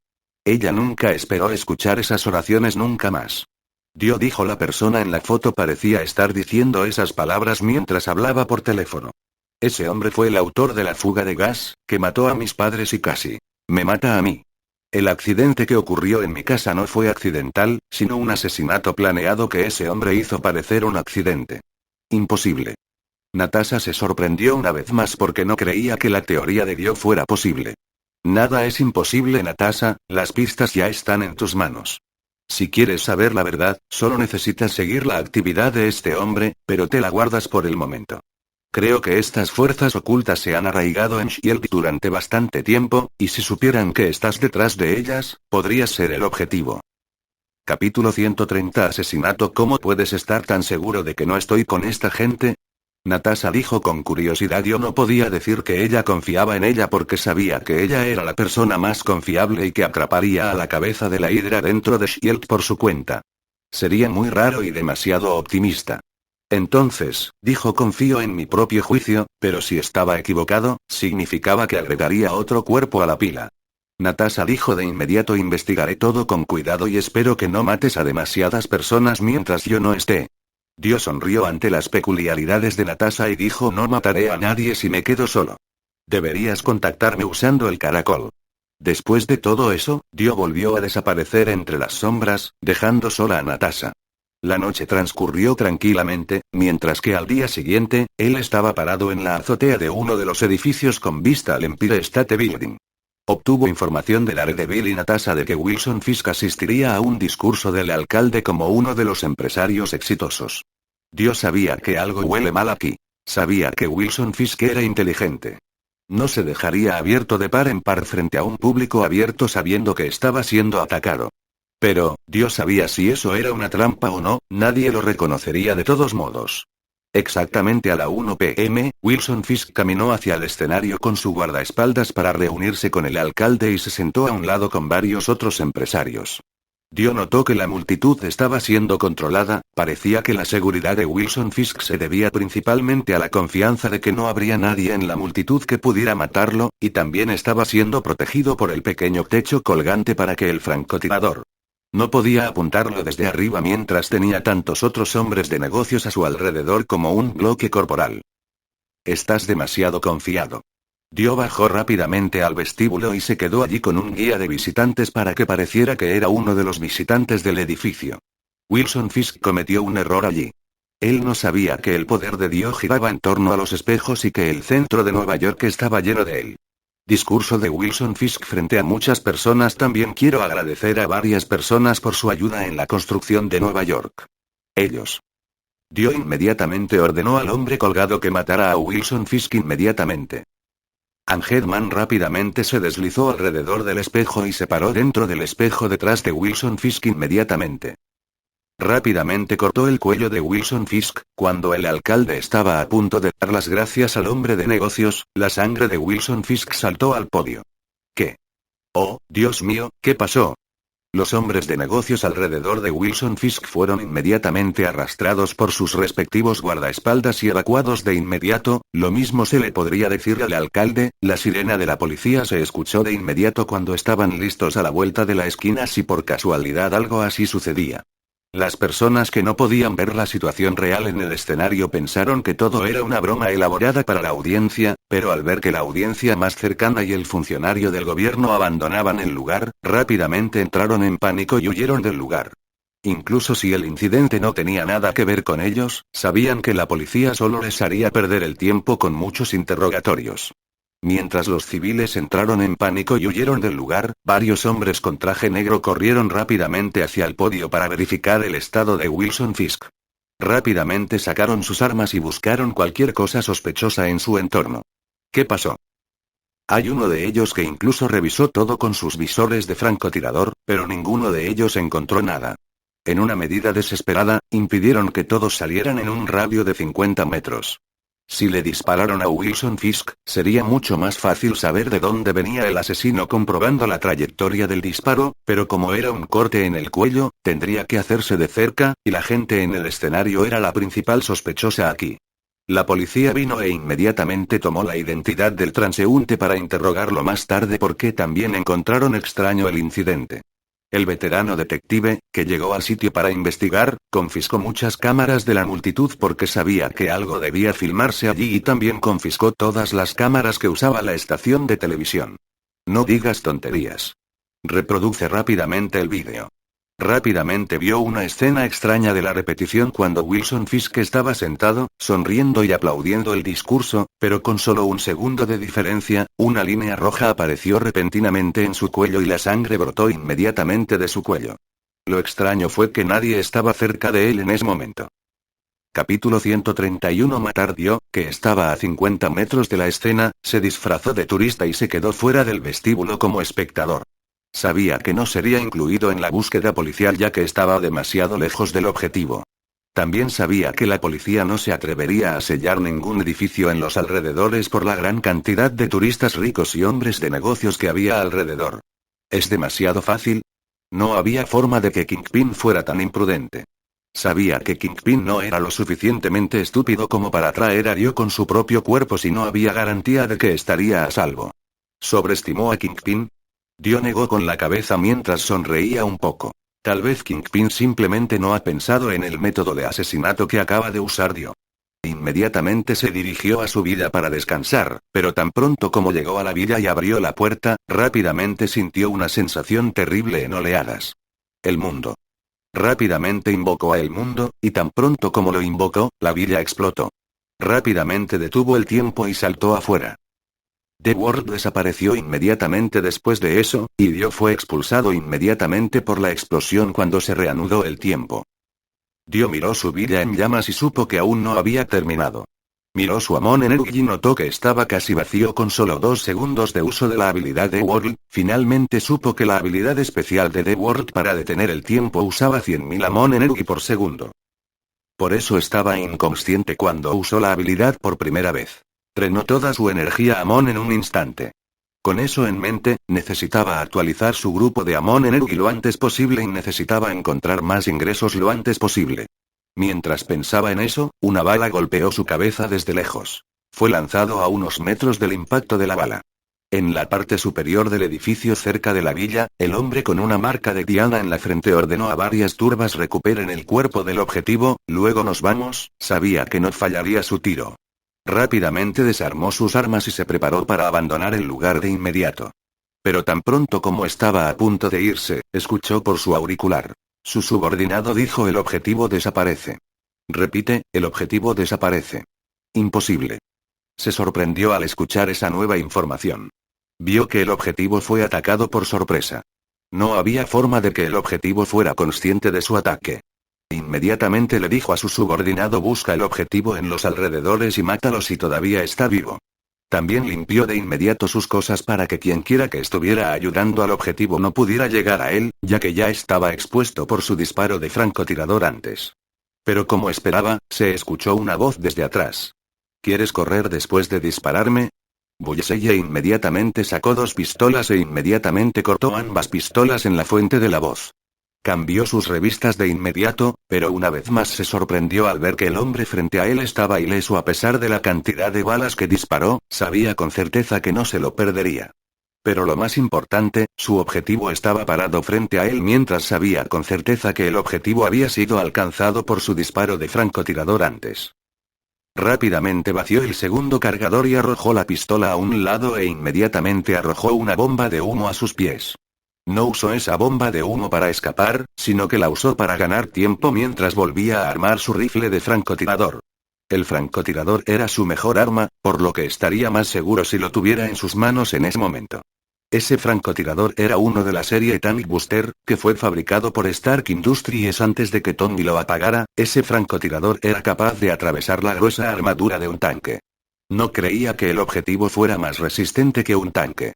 Ella nunca esperó escuchar esas oraciones nunca más. Dio dijo la persona en la foto parecía estar diciendo esas palabras mientras hablaba por teléfono. Ese hombre fue el autor de la fuga de gas, que mató a mis padres y casi me mata a mí. El accidente que ocurrió en mi casa no fue accidental, sino un asesinato planeado que ese hombre hizo parecer un accidente. Imposible. Natasha se sorprendió una vez más porque no creía que la teoría de Dio fuera posible. Nada es imposible, Natasha, las pistas ya están en tus manos. Si quieres saber la verdad, solo necesitas seguir la actividad de este hombre, pero te la guardas por el momento. Creo que estas fuerzas ocultas se han arraigado en Shield durante bastante tiempo, y si supieran que estás detrás de ellas, podrías ser el objetivo. Capítulo 130 Asesinato. ¿Cómo puedes estar tan seguro de que no estoy con esta gente? Natasha dijo con curiosidad. Yo no podía decir que ella confiaba en ella porque sabía que ella era la persona más confiable y que atraparía a la cabeza de la Hydra dentro de Shield por su cuenta. Sería muy raro y demasiado optimista. Entonces, dijo, confío en mi propio juicio, pero si estaba equivocado, significaba que agregaría otro cuerpo a la pila. Natasha dijo de inmediato, investigaré todo con cuidado y espero que no mates a demasiadas personas mientras yo no esté. Dio sonrió ante las peculiaridades de Natasha y dijo, no mataré a nadie si me quedo solo. Deberías contactarme usando el caracol. Después de todo eso, Dio volvió a desaparecer entre las sombras, dejando sola a Natasha. La noche transcurrió tranquilamente, mientras que al día siguiente, él estaba parado en la azotea de uno de los edificios con vista al Empire State Building. Obtuvo información de Daredevil y Natasha de que Wilson Fisk asistiría a un discurso del alcalde como uno de los empresarios exitosos. Dios sabía que algo huele mal aquí. Sabía que Wilson Fisk era inteligente. No se dejaría abierto de par en par frente a un público abierto sabiendo que estaba siendo atacado. Pero, Dios sabía si eso era una trampa o no, nadie lo reconocería de todos modos. Exactamente a la 1 p.m., Wilson Fisk caminó hacia el escenario con su guardaespaldas para reunirse con el alcalde y se sentó a un lado con varios otros empresarios. Dio notó que la multitud estaba siendo controlada, parecía que la seguridad de Wilson Fisk se debía principalmente a la confianza de que no habría nadie en la multitud que pudiera matarlo, y también estaba siendo protegido por el pequeño techo colgante para que el francotirador no podía apuntarlo desde arriba mientras tenía tantos otros hombres de negocios a su alrededor como un bloque corporal. Estás demasiado confiado. Dio bajó rápidamente al vestíbulo y se quedó allí con un guía de visitantes para que pareciera que era uno de los visitantes del edificio. Wilson Fisk cometió un error allí. Él no sabía que el poder de Dio giraba en torno a los espejos y que el centro de Nueva York estaba lleno de él. Discurso de Wilson Fisk frente a muchas personas. También quiero agradecer a varias personas por su ayuda en la construcción de Nueva York. Ellos. Dio inmediatamente ordenó al hombre colgado que matara a Wilson Fisk inmediatamente. Angelman rápidamente se deslizó alrededor del espejo y se paró dentro del espejo detrás de Wilson Fisk inmediatamente. Rápidamente cortó el cuello de Wilson Fisk. Cuando el alcalde estaba a punto de dar las gracias al hombre de negocios, la sangre de Wilson Fisk saltó al podio. ¿Qué? Oh, Dios mío, ¿qué pasó? Los hombres de negocios alrededor de Wilson Fisk fueron inmediatamente arrastrados por sus respectivos guardaespaldas y evacuados de inmediato. Lo mismo se le podría decir al alcalde. La sirena de la policía se escuchó de inmediato cuando estaban listos a la vuelta de la esquina si por casualidad algo así sucedía. Las personas que no podían ver la situación real en el escenario pensaron que todo era una broma elaborada para la audiencia, pero al ver que la audiencia más cercana y el funcionario del gobierno abandonaban el lugar, rápidamente entraron en pánico y huyeron del lugar. Incluso si el incidente no tenía nada que ver con ellos, sabían que la policía solo les haría perder el tiempo con muchos interrogatorios. Mientras los civiles entraron en pánico y huyeron del lugar, varios hombres con traje negro corrieron rápidamente hacia el podio para verificar el estado de Wilson Fisk. Rápidamente sacaron sus armas y buscaron cualquier cosa sospechosa en su entorno. ¿Qué pasó? Hay uno de ellos que incluso revisó todo con sus visores de francotirador, pero ninguno de ellos encontró nada. En una medida desesperada, impidieron que todos salieran en un radio de 50 metros. Si le dispararon a Wilson Fisk, sería mucho más fácil saber de dónde venía el asesino comprobando la trayectoria del disparo, pero como era un corte en el cuello, tendría que hacerse de cerca, y la gente en el escenario era la principal sospechosa aquí. La policía vino e inmediatamente tomó la identidad del transeúnte para interrogarlo más tarde porque también encontraron extraño el incidente. El veterano detective, que llegó al sitio para investigar, confiscó muchas cámaras de la multitud porque sabía que algo debía filmarse allí y también confiscó todas las cámaras que usaba la estación de televisión. No digas tonterías. Reproduce rápidamente el vídeo. Rápidamente vio una escena extraña de la repetición cuando Wilson Fisk estaba sentado, sonriendo y aplaudiendo el discurso, pero con solo un segundo de diferencia, una línea roja apareció repentinamente en su cuello y la sangre brotó inmediatamente de su cuello. Lo extraño fue que nadie estaba cerca de él en ese momento. Capítulo 131. Matardio, que estaba a 50 metros de la escena, se disfrazó de turista y se quedó fuera del vestíbulo como espectador. Sabía que no sería incluido en la búsqueda policial ya que estaba demasiado lejos del objetivo. También sabía que la policía no se atrevería a sellar ningún edificio en los alrededores por la gran cantidad de turistas ricos y hombres de negocios que había alrededor. ¿Es demasiado fácil? No había forma de que Kingpin fuera tan imprudente. Sabía que Kingpin no era lo suficientemente estúpido como para traer a Dio con su propio cuerpo si no había garantía de que estaría a salvo. ¿Sobreestimó a Kingpin? Dio negó con la cabeza mientras sonreía un poco. Tal vez Kingpin simplemente no ha pensado en el método de asesinato que acaba de usar Dio. Inmediatamente se dirigió a su villa para descansar, pero tan pronto como llegó a la villa y abrió la puerta, rápidamente sintió una sensación terrible en oleadas. El mundo. Rápidamente invocó a el mundo, y tan pronto como lo invocó, la villa explotó. Rápidamente detuvo el tiempo y saltó afuera. The World desapareció inmediatamente después de eso, y Dio fue expulsado inmediatamente por la explosión cuando se reanudó el tiempo. Dio miró su villa en llamas y supo que aún no había terminado. Miró su Amon Energy y notó que estaba casi vacío con solo 2 segundos de uso de la habilidad de World. Finalmente supo que la habilidad especial de The World para detener el tiempo usaba 100.000 Amon Energy por segundo. Por eso estaba inconsciente cuando usó la habilidad por primera vez. Drenó toda su energía Amon en un instante. Con eso en mente, necesitaba actualizar su grupo de Amon Energy lo antes posible y necesitaba encontrar más ingresos lo antes posible. Mientras pensaba en eso, una bala golpeó su cabeza desde lejos. Fue lanzado a unos metros del impacto de la bala. En la parte superior del edificio cerca de la villa, el hombre con una marca de diana en la frente ordenó a varias turbas recuperen el cuerpo del objetivo, luego nos vamos, sabía que no fallaría su tiro. Rápidamente desarmó sus armas y se preparó para abandonar el lugar de inmediato. Pero tan pronto como estaba a punto de irse, escuchó por su auricular. Su subordinado dijo: el objetivo desaparece. Repite, el objetivo desaparece. Imposible. Se sorprendió al escuchar esa nueva información. Vio que el objetivo fue atacado por sorpresa. No había forma de que el objetivo fuera consciente de su ataque. Inmediatamente le dijo a su subordinado: busca el objetivo en los alrededores y mátalo si todavía está vivo. También limpió de inmediato sus cosas para que quienquiera que estuviera ayudando al objetivo no pudiera llegar a él, ya que ya estaba expuesto por su disparo de francotirador antes. Pero como esperaba, se escuchó una voz desde atrás. ¿Quieres correr después de dispararme? Bullseye inmediatamente sacó 2 pistolas e inmediatamente cortó ambas pistolas en la fuente de la voz. Cambió sus revistas de inmediato, pero una vez más se sorprendió al ver que el hombre frente a él estaba ileso a pesar de la cantidad de balas que disparó, sabía con certeza que no se lo perdería. Pero lo más importante, su objetivo estaba parado frente a él mientras sabía con certeza que el objetivo había sido alcanzado por su disparo de francotirador antes. Rápidamente vació el segundo cargador y arrojó la pistola a un lado e inmediatamente arrojó una bomba de humo a sus pies. No usó esa bomba de humo para escapar, sino que la usó para ganar tiempo mientras volvía a armar su rifle de francotirador. El francotirador era su mejor arma, por lo que estaría más seguro si lo tuviera en sus manos en ese momento. Ese francotirador era uno de la serie Tank Buster, que fue fabricado por Stark Industries antes de que Tommy lo apagara. Ese francotirador era capaz de atravesar la gruesa armadura de un tanque. No creía que el objetivo fuera más resistente que un tanque.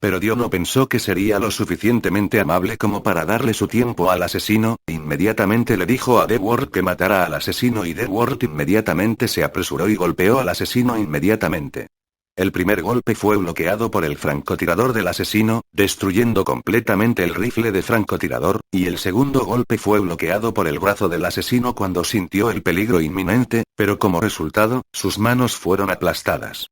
Pero Dio no pensó que sería lo suficientemente amable como para darle su tiempo al asesino. Inmediatamente le dijo a DeWard que matara al asesino y DeWard inmediatamente se apresuró y golpeó al asesino inmediatamente. El primer golpe fue bloqueado por el francotirador del asesino, destruyendo completamente el rifle de francotirador, y el segundo golpe fue bloqueado por el brazo del asesino cuando sintió el peligro inminente, pero como resultado, sus manos fueron aplastadas.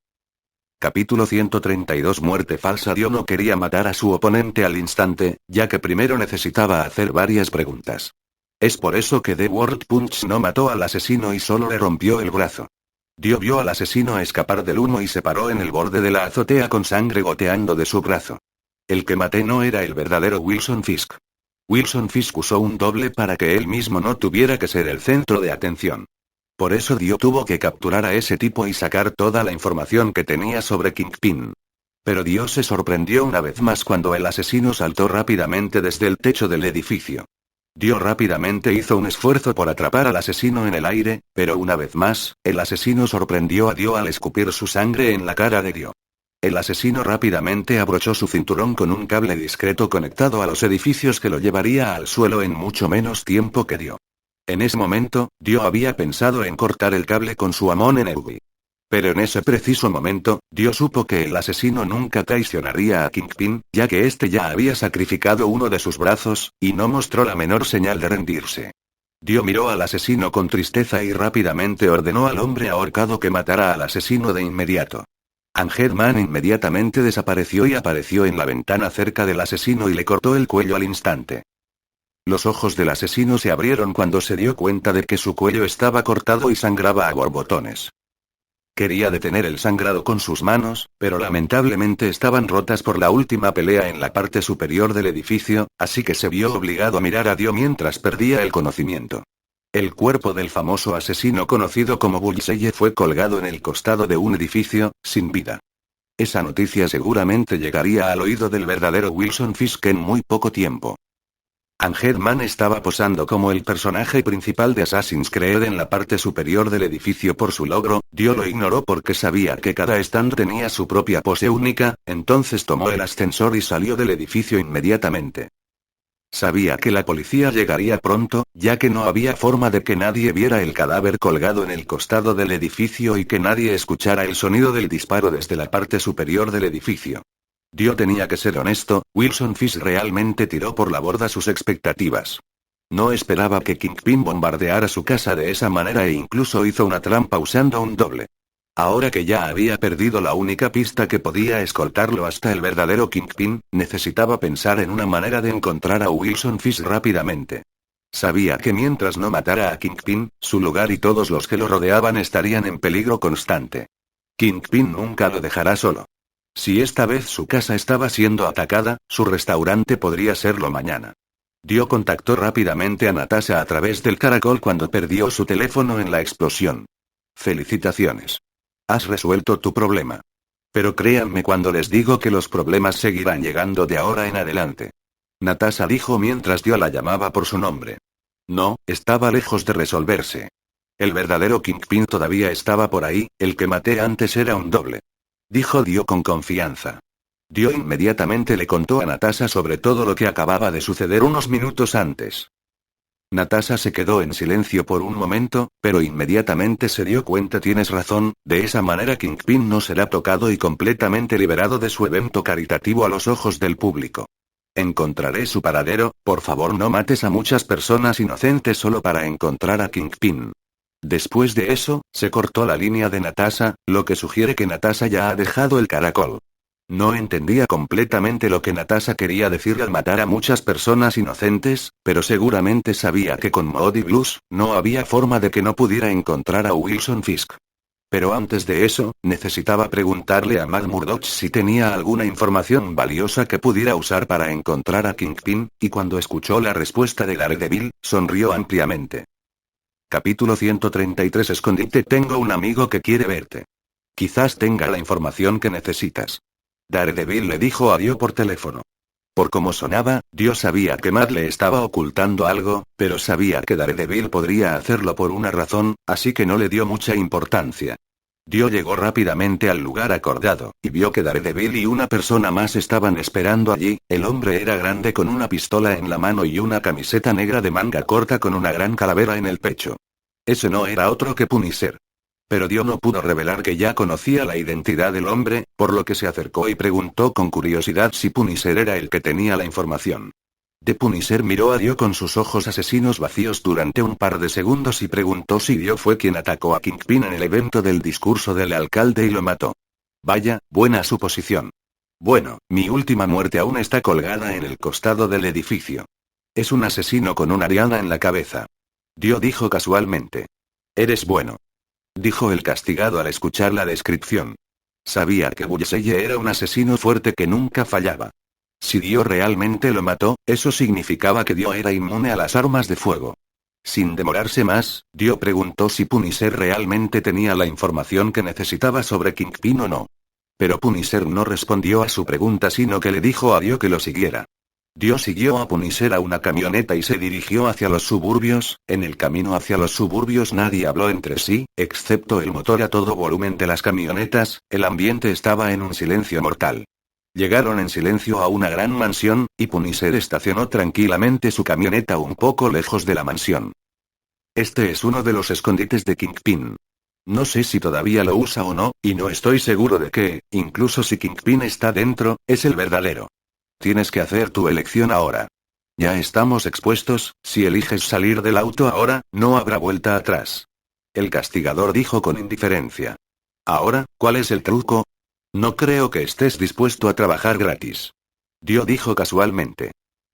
Capítulo 132 Muerte falsa. Dio no quería matar a su oponente al instante, ya que primero necesitaba hacer varias preguntas. Es por eso que DeWard Punch no mató al asesino y solo le rompió el brazo. Dio vio al asesino escapar del humo y se paró en el borde de la azotea con sangre goteando de su brazo. El que maté no era el verdadero Wilson Fisk. Wilson Fisk usó un doble para que él mismo no tuviera que ser el centro de atención. Por eso Dio tuvo que capturar a ese tipo y sacar toda la información que tenía sobre Kingpin. Pero Dio se sorprendió una vez más cuando el asesino saltó rápidamente desde el techo del edificio. Dio rápidamente hizo un esfuerzo por atrapar al asesino en el aire, pero una vez más, el asesino sorprendió a Dio al escupir su sangre en la cara de Dio. El asesino rápidamente abrochó su cinturón con un cable discreto conectado a los edificios que lo llevaría al suelo en mucho menos tiempo que Dio. En ese momento, Dio había pensado en cortar el cable con su Amon Energy. Pero en ese preciso momento, Dio supo que el asesino nunca traicionaría a Kingpin, ya que este ya había sacrificado uno de sus brazos, y no mostró la menor señal de rendirse. Dio miró al asesino con tristeza y rápidamente ordenó al hombre ahorcado que matara al asesino de inmediato. Angerman inmediatamente desapareció y apareció en la ventana cerca del asesino y le cortó el cuello al instante. Los ojos del asesino se abrieron cuando se dio cuenta de que su cuello estaba cortado y sangraba a borbotones. Quería detener el sangrado con sus manos, pero lamentablemente estaban rotas por la última pelea en la parte superior del edificio, así que se vio obligado a mirar a Dio mientras perdía el conocimiento. El cuerpo del famoso asesino conocido como Bullseye fue colgado en el costado de un edificio, sin vida. Esa noticia seguramente llegaría al oído del verdadero Wilson Fisk en muy poco tiempo. Angerman estaba posando como el personaje principal de Assassin's Creed en la parte superior del edificio por su logro. Dio lo ignoró porque sabía que cada stand tenía su propia pose única, entonces tomó el ascensor y salió del edificio inmediatamente. Sabía que la policía llegaría pronto, ya que no había forma de que nadie viera el cadáver colgado en el costado del edificio y que nadie escuchara el sonido del disparo desde la parte superior del edificio. Dio tenía que ser honesto, Wilson Fisk realmente tiró por la borda sus expectativas. No esperaba que Kingpin bombardeara su casa de esa manera e incluso hizo una trampa usando un doble. Ahora que ya había perdido la única pista que podía escoltarlo hasta el verdadero Kingpin, necesitaba pensar en una manera de encontrar a Wilson Fisk rápidamente. Sabía que mientras no matara a Kingpin, su lugar y todos los que lo rodeaban estarían en peligro constante. Kingpin nunca lo dejará solo. Si esta vez su casa estaba siendo atacada, su restaurante podría serlo mañana. Dio contactó rápidamente a Natasha a través del caracol cuando perdió su teléfono en la explosión. Felicitaciones. Has resuelto tu problema. Pero créanme cuando les digo que los problemas seguirán llegando de ahora en adelante. Natasha dijo mientras Dio la llamaba por su nombre. No, estaba lejos de resolverse. El verdadero Kingpin todavía estaba por ahí, el que maté antes era un doble. Dijo Dio con confianza. Dio inmediatamente le contó a Natasha sobre todo lo que acababa de suceder unos minutos antes. Natasha se quedó en silencio por un momento, pero inmediatamente se dio cuenta. Tienes razón, de esa manera Kingpin no será tocado y completamente liberado de su evento caritativo a los ojos del público. Encontraré su paradero, por favor no mates a muchas personas inocentes solo para encontrar a Kingpin. Después de eso, se cortó la línea de Natasha, lo que sugiere que Natasha ya ha dejado el caracol. No entendía completamente lo que Natasha quería decir al matar a muchas personas inocentes, pero seguramente sabía que con Moody Blues, no había forma de que no pudiera encontrar a Wilson Fisk. Pero antes de eso, necesitaba preguntarle a Matt Murdock si tenía alguna información valiosa que pudiera usar para encontrar a Kingpin, y cuando escuchó la respuesta de Daredevil, sonrió ampliamente. Capítulo 133 Escondite. Tengo un amigo que quiere verte. Quizás tenga la información que necesitas. Daredevil le dijo a Dio por teléfono. Por cómo sonaba, Dio sabía que Matt le estaba ocultando algo, pero sabía que Daredevil podría hacerlo por una razón, así que no le dio mucha importancia. Dio llegó rápidamente al lugar acordado, y vio que Daredevil y una persona más estaban esperando allí. El hombre era grande con una pistola en la mano y una camiseta negra de manga corta con una gran calavera en el pecho. Ese no era otro que Punisher. Pero Dio no pudo revelar que ya conocía la identidad del hombre, por lo que se acercó y preguntó con curiosidad si Punisher era el que tenía la información. The Punisher miró a Dio con sus ojos asesinos vacíos durante un par de segundos y preguntó si Dio fue quien atacó a Kingpin en el evento del discurso del alcalde y lo mató. Vaya, buena suposición. Bueno, mi última muerte aún está colgada en el costado del edificio. Es un asesino con una diana en la cabeza. Dio dijo casualmente. Eres bueno. Dijo el castigado al escuchar la descripción. Sabía que Bullseye era un asesino fuerte que nunca fallaba. Si Dio realmente lo mató, eso significaba que Dio era inmune a las armas de fuego. Sin demorarse más, Dio preguntó si Punisher realmente tenía la información que necesitaba sobre Kingpin o no. Pero Punisher no respondió a su pregunta sino que le dijo a Dio que lo siguiera. Dio siguió a Punisher a una camioneta y se dirigió hacia los suburbios. En el camino hacia los suburbios nadie habló entre sí, excepto el motor a todo volumen de las camionetas. El ambiente estaba en un silencio mortal. Llegaron en silencio a una gran mansión, y Punisher estacionó tranquilamente su camioneta un poco lejos de la mansión. Este es uno de los escondites de Kingpin. No sé si todavía lo usa o no, y no estoy seguro de que, incluso si Kingpin está dentro, es el verdadero. Tienes que hacer tu elección ahora. Ya estamos expuestos, si eliges salir del auto ahora, no habrá vuelta atrás. El castigador dijo con indiferencia. Ahora, ¿cuál es el truco? No creo que estés dispuesto a trabajar gratis. Dio dijo casualmente.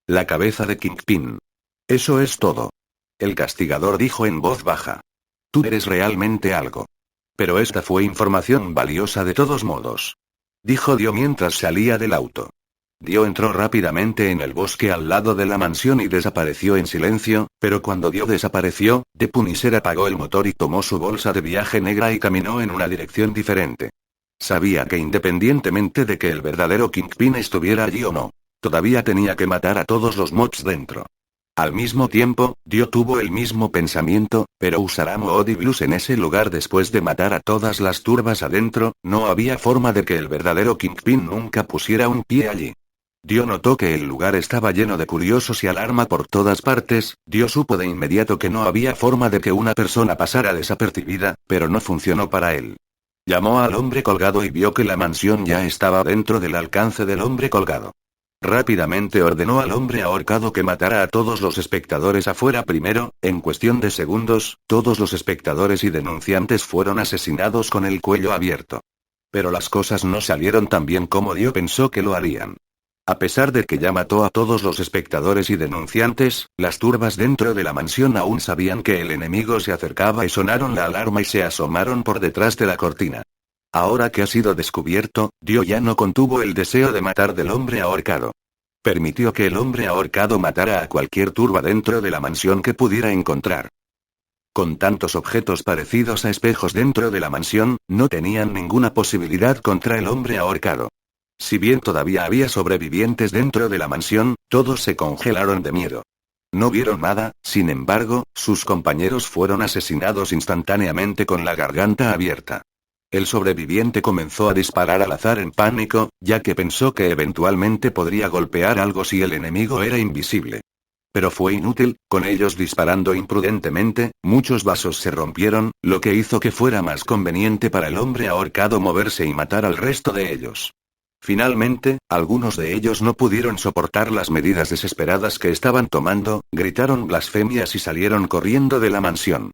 La cabeza de Kingpin. Eso es todo. El castigador dijo en voz baja. Tú eres realmente algo. Pero esta fue información valiosa de todos modos. Dijo Dio mientras salía del auto. Dio entró rápidamente en el bosque al lado de la mansión y desapareció en silencio, pero cuando Dio desapareció, The Punisher apagó el motor y tomó su bolsa de viaje negra y caminó en una dirección diferente. Sabía que independientemente de que el verdadero Kingpin estuviera allí o no, todavía tenía que matar a todos los mobs dentro. Al mismo tiempo, Dio tuvo el mismo pensamiento, pero usará Moody Blues en ese lugar después de matar a todas las turbas adentro. No había forma de que el verdadero Kingpin nunca pusiera un pie allí. Dio notó que el lugar estaba lleno de curiosos y alarma por todas partes. Dio supo de inmediato que no había forma de que una persona pasara desapercibida, pero no funcionó para él. Llamó al hombre colgado y vio que la mansión ya estaba dentro del alcance del hombre colgado. Rápidamente ordenó al hombre ahorcado que matara a todos los espectadores afuera primero. En cuestión de segundos, todos los espectadores y denunciantes fueron asesinados con el cuello abierto. Pero las cosas no salieron tan bien como Dio pensó que lo harían. A pesar de que ya mató a todos los espectadores y denunciantes, las turbas dentro de la mansión aún sabían que el enemigo se acercaba y sonaron la alarma y se asomaron por detrás de la cortina. Ahora que ha sido descubierto, Dio ya no contuvo el deseo de matar del hombre ahorcado. Permitió que el hombre ahorcado matara a cualquier turba dentro de la mansión que pudiera encontrar. Con tantos objetos parecidos a espejos dentro de la mansión, no tenían ninguna posibilidad contra el hombre ahorcado. Si bien todavía había sobrevivientes dentro de la mansión, todos se congelaron de miedo. No vieron nada, sin embargo, sus compañeros fueron asesinados instantáneamente con la garganta abierta. El sobreviviente comenzó a disparar al azar en pánico, ya que pensó que eventualmente podría golpear algo si el enemigo era invisible. Pero fue inútil, con ellos disparando imprudentemente, muchos vasos se rompieron, lo que hizo que fuera más conveniente para el hombre ahorcado moverse y matar al resto de ellos. Finalmente, algunos de ellos no pudieron soportar las medidas desesperadas que estaban tomando, gritaron blasfemias y salieron corriendo de la mansión.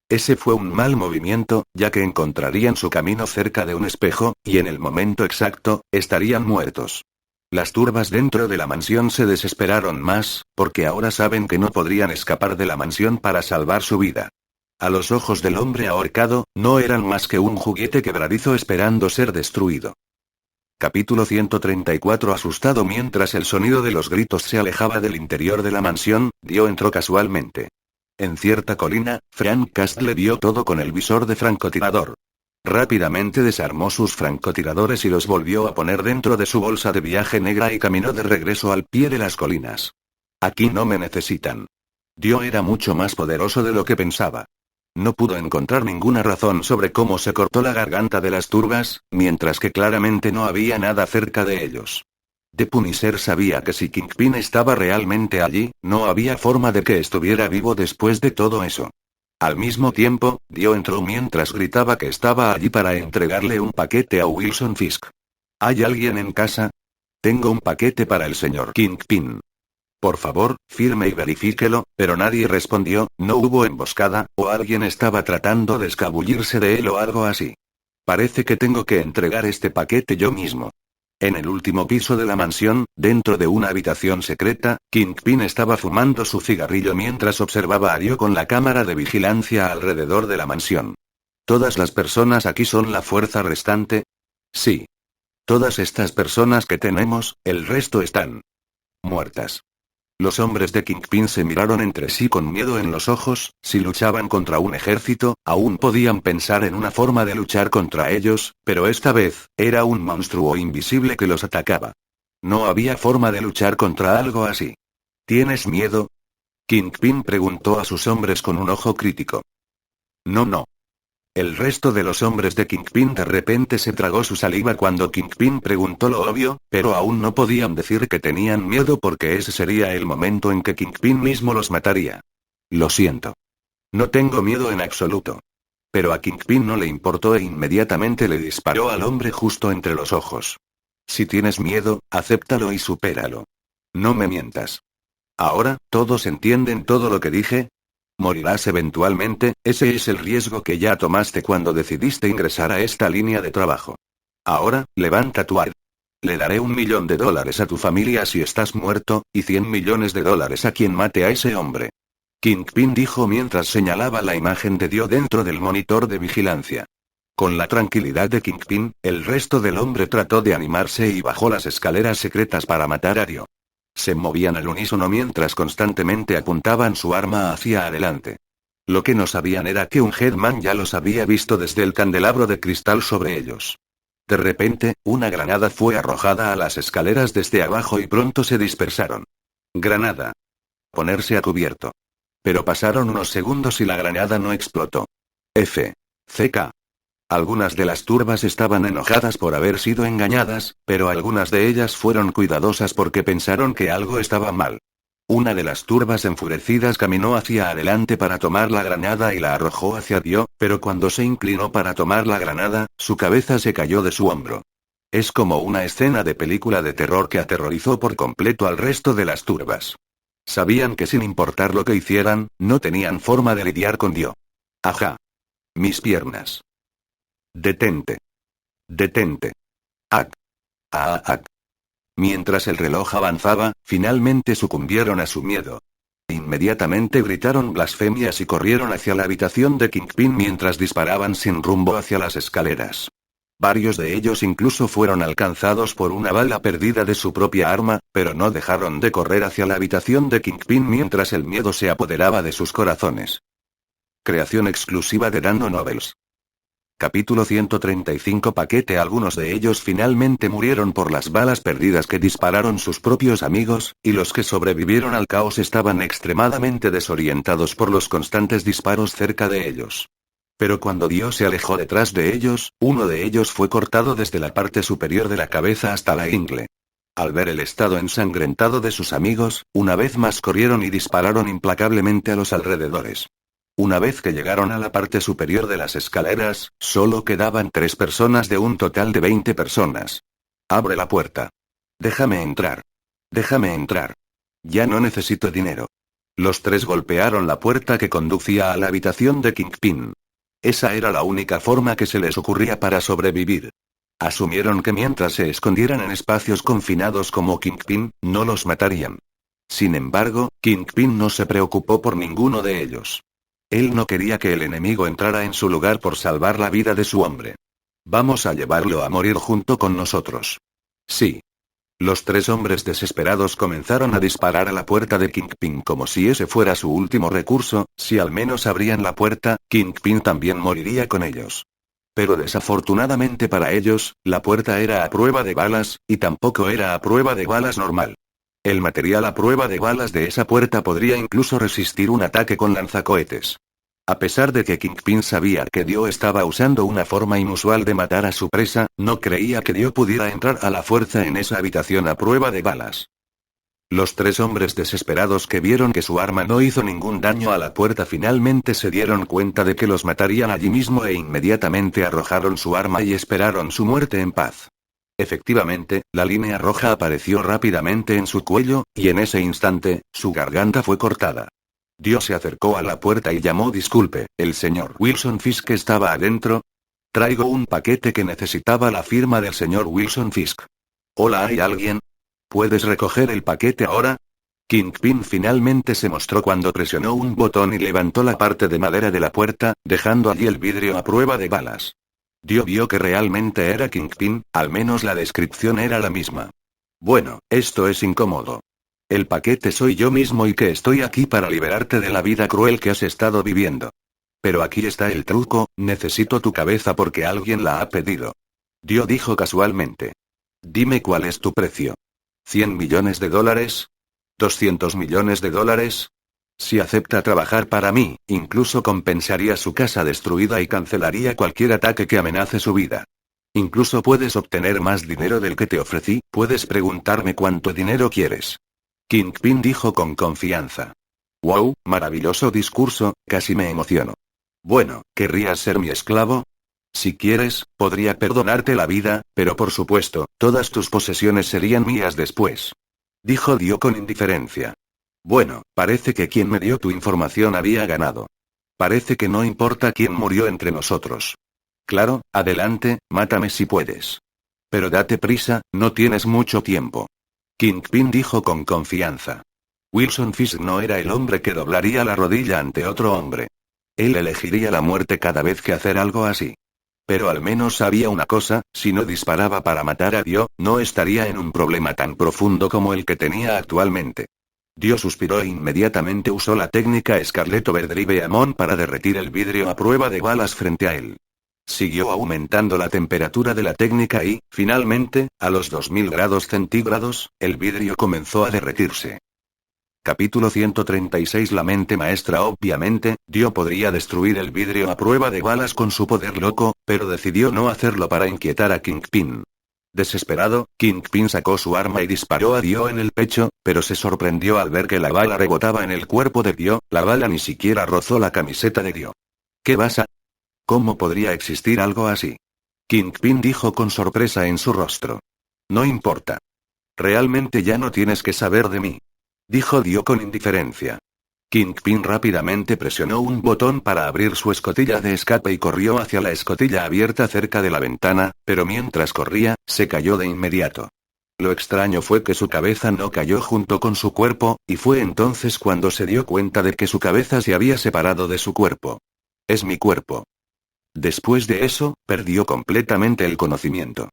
Ese fue un mal movimiento, ya que encontrarían su camino cerca de un espejo, y en el momento exacto, estarían muertos. Las turbas dentro de la mansión se desesperaron más, porque ahora saben que no podrían escapar de la mansión para salvar su vida. A los ojos del hombre ahorcado, no eran más que un juguete quebradizo esperando ser destruido. Capítulo 134. Asustado mientras el sonido de los gritos se alejaba del interior de la mansión, Dio entró casualmente. En cierta colina, Frank Castle vio todo con el visor de francotirador. Rápidamente desarmó sus francotiradores y los volvió a poner dentro de su bolsa de viaje negra y caminó de regreso al pie de las colinas. Aquí no me necesitan. Dio era mucho más poderoso de lo que pensaba. No pudo encontrar ninguna razón sobre cómo se cortó la garganta de las turbas, mientras que claramente no había nada cerca de ellos. The Punisher sabía que si Kingpin estaba realmente allí, no había forma de que estuviera vivo después de todo eso. Al mismo tiempo, Dio entró mientras gritaba que estaba allí para entregarle un paquete a Wilson Fisk. ¿Hay alguien en casa? Tengo un paquete para el señor Kingpin. Por favor, firme y verifíquelo, pero nadie respondió, no hubo emboscada, o alguien estaba tratando de escabullirse de él o algo así. Parece que tengo que entregar este paquete yo mismo. En el último piso de la mansión, dentro de una habitación secreta, Kingpin estaba fumando su cigarrillo mientras observaba a Dio con la cámara de vigilancia alrededor de la mansión. ¿Todas las personas aquí son la fuerza restante? Sí. Todas estas personas que tenemos, el resto están muertas. Los hombres de Kingpin se miraron entre sí con miedo en los ojos. Si luchaban contra un ejército, aún podían pensar en una forma de luchar contra ellos, pero esta vez, era un monstruo invisible que los atacaba. No había forma de luchar contra algo así. ¿Tienes miedo? Kingpin preguntó a sus hombres con un ojo crítico. No. El resto de los hombres de Kingpin de repente se tragó su saliva cuando Kingpin preguntó lo obvio, pero aún no podían decir que tenían miedo porque ese sería el momento en que Kingpin mismo los mataría. Lo siento. No tengo miedo en absoluto. Pero a Kingpin no le importó e inmediatamente le disparó al hombre justo entre los ojos. Si tienes miedo, acéptalo y supéralo. No me mientas. Ahora, ¿todos entienden todo lo que dije? Morirás eventualmente, ese es el riesgo que ya tomaste cuando decidiste ingresar a esta línea de trabajo. Ahora, levanta tu arma. Le daré $1 millón a tu familia si estás muerto, y $100 millones a quien mate a ese hombre. Kingpin dijo mientras señalaba la imagen de Dio dentro del monitor de vigilancia. Con la tranquilidad de Kingpin, el resto del hombre trató de animarse y bajó las escaleras secretas para matar a Dio. Se movían al unísono mientras constantemente apuntaban su arma hacia adelante. Lo que no sabían era que un Headman ya los había visto desde el candelabro de cristal sobre ellos. De repente, una granada fue arrojada a las escaleras desde abajo y pronto se dispersaron. Granada. Ponerse a cubierto. Pero pasaron unos segundos y la granada no explotó. CK. Algunas de las turbas estaban enojadas por haber sido engañadas, pero algunas de ellas fueron cuidadosas porque pensaron que algo estaba mal. Una de las turbas enfurecidas caminó hacia adelante para tomar la granada y la arrojó hacia Dio, pero cuando se inclinó para tomar la granada, su cabeza se cayó de su hombro. Es como una escena de película de terror que aterrorizó por completo al resto de las turbas. Sabían que sin importar lo que hicieran, no tenían forma de lidiar con Dio. Ajá. Mis piernas. Detente. Detente. Ac. Ac. Mientras el reloj avanzaba, finalmente sucumbieron a su miedo. Inmediatamente gritaron blasfemias y corrieron hacia la habitación de Kingpin mientras disparaban sin rumbo hacia las escaleras. Varios de ellos incluso fueron alcanzados por una bala perdida de su propia arma, pero no dejaron de correr hacia la habitación de Kingpin mientras el miedo se apoderaba de sus corazones. Creación exclusiva de Dando Novels. Capítulo 135 Paquete. Algunos de ellos finalmente murieron por las balas perdidas que dispararon sus propios amigos, y los que sobrevivieron al caos estaban extremadamente desorientados por los constantes disparos cerca de ellos. Pero cuando Dio se alejó detrás de ellos, uno de ellos fue cortado desde la parte superior de la cabeza hasta la ingle. Al ver el estado ensangrentado de sus amigos, una vez más corrieron y dispararon implacablemente a los alrededores. Una vez que llegaron a la parte superior de las escaleras, solo quedaban 3 personas de un total de 20 personas. Abre la puerta. Déjame entrar. Déjame entrar. Ya no necesito dinero. Los 3 golpearon la puerta que conducía a la habitación de Kingpin. Esa era la única forma que se les ocurría para sobrevivir. Asumieron que mientras se escondieran en espacios confinados como Kingpin, no los matarían. Sin embargo, Kingpin no se preocupó por ninguno de ellos. Él no quería que el enemigo entrara en su lugar por salvar la vida de su hombre. Vamos a llevarlo a morir junto con nosotros. Sí. Los 3 hombres desesperados comenzaron a disparar a la puerta de Kingpin como si ese fuera su último recurso. Si al menos abrían la puerta, Kingpin también moriría con ellos. Pero desafortunadamente para ellos, la puerta era a prueba de balas, y tampoco era a prueba de balas normal. El material a prueba de balas de esa puerta podría incluso resistir un ataque con lanzacohetes. A pesar de que Kingpin sabía que Dio estaba usando una forma inusual de matar a su presa, no creía que Dio pudiera entrar a la fuerza en esa habitación a prueba de balas. Los tres hombres desesperados que vieron que su arma no hizo ningún daño a la puerta finalmente se dieron cuenta de que los matarían allí mismo e inmediatamente arrojaron su arma y esperaron su muerte en paz. Efectivamente, la línea roja apareció rápidamente en su cuello, y en ese instante, su garganta fue cortada. Dio se acercó a la puerta y llamó: disculpe, ¿el señor Wilson Fisk estaba adentro? Traigo un paquete que necesitaba la firma del señor Wilson Fisk. Hola, ¿hay alguien? ¿Puedes recoger el paquete ahora? Kingpin finalmente se mostró cuando presionó un botón y levantó la parte de madera de la puerta, dejando allí el vidrio a prueba de balas. Dio vio que realmente era Kingpin, al menos la descripción era la misma. Bueno, esto es incómodo. El paquete soy yo mismo y que estoy aquí para liberarte de la vida cruel que has estado viviendo. Pero aquí está el truco, necesito tu cabeza porque alguien la ha pedido. Dio dijo casualmente. Dime cuál es tu precio. ¿$100 millones? ¿200 millones? Si acepta trabajar para mí, incluso compensaría su casa destruida y cancelaría cualquier ataque que amenace su vida. Incluso puedes obtener más dinero del que te ofrecí, puedes preguntarme cuánto dinero quieres. Kingpin dijo con confianza. Wow, maravilloso discurso, casi me emociono. Bueno, ¿querrías ser mi esclavo? Si quieres, podría perdonarte la vida, pero por supuesto, todas tus posesiones serían mías después. Dijo Dio con indiferencia. Bueno, parece que quien me dio tu información había ganado. Parece que no importa quién murió entre nosotros. Claro, adelante, mátame si puedes. Pero date prisa, no tienes mucho tiempo. Kingpin dijo con confianza. Wilson Fisk no era el hombre que doblaría la rodilla ante otro hombre. Él elegiría la muerte cada vez que hacer algo así. Pero al menos sabía una cosa, si no disparaba para matar a Dio, no estaría en un problema tan profundo como el que tenía actualmente. Dio suspiró e inmediatamente usó la técnica Scarlet Overdrive Amon para derretir el vidrio a prueba de balas frente a él. Siguió aumentando la temperatura de la técnica y, finalmente, a los 2000 grados centígrados, el vidrio comenzó a derretirse. Capítulo 136. La mente maestra. Obviamente, Dio podría destruir el vidrio a prueba de balas con su poder loco, pero decidió no hacerlo para inquietar a Kingpin. Desesperado, Kingpin sacó su arma y disparó a Dio en el pecho, pero se sorprendió al ver que la bala rebotaba en el cuerpo de Dio, la bala ni siquiera rozó la camiseta de Dio. ¿Qué vas a...? ¿Cómo podría existir algo así? Kingpin dijo con sorpresa en su rostro. No importa. Realmente ya no tienes que saber de mí. Dijo Dio con indiferencia. Kingpin rápidamente presionó un botón para abrir su escotilla de escape y corrió hacia la escotilla abierta cerca de la ventana, pero mientras corría, se cayó de inmediato. Lo extraño fue que su cabeza no cayó junto con su cuerpo, y fue entonces cuando se dio cuenta de que su cabeza se había separado de su cuerpo. Es mi cuerpo. Después de eso, perdió completamente el conocimiento.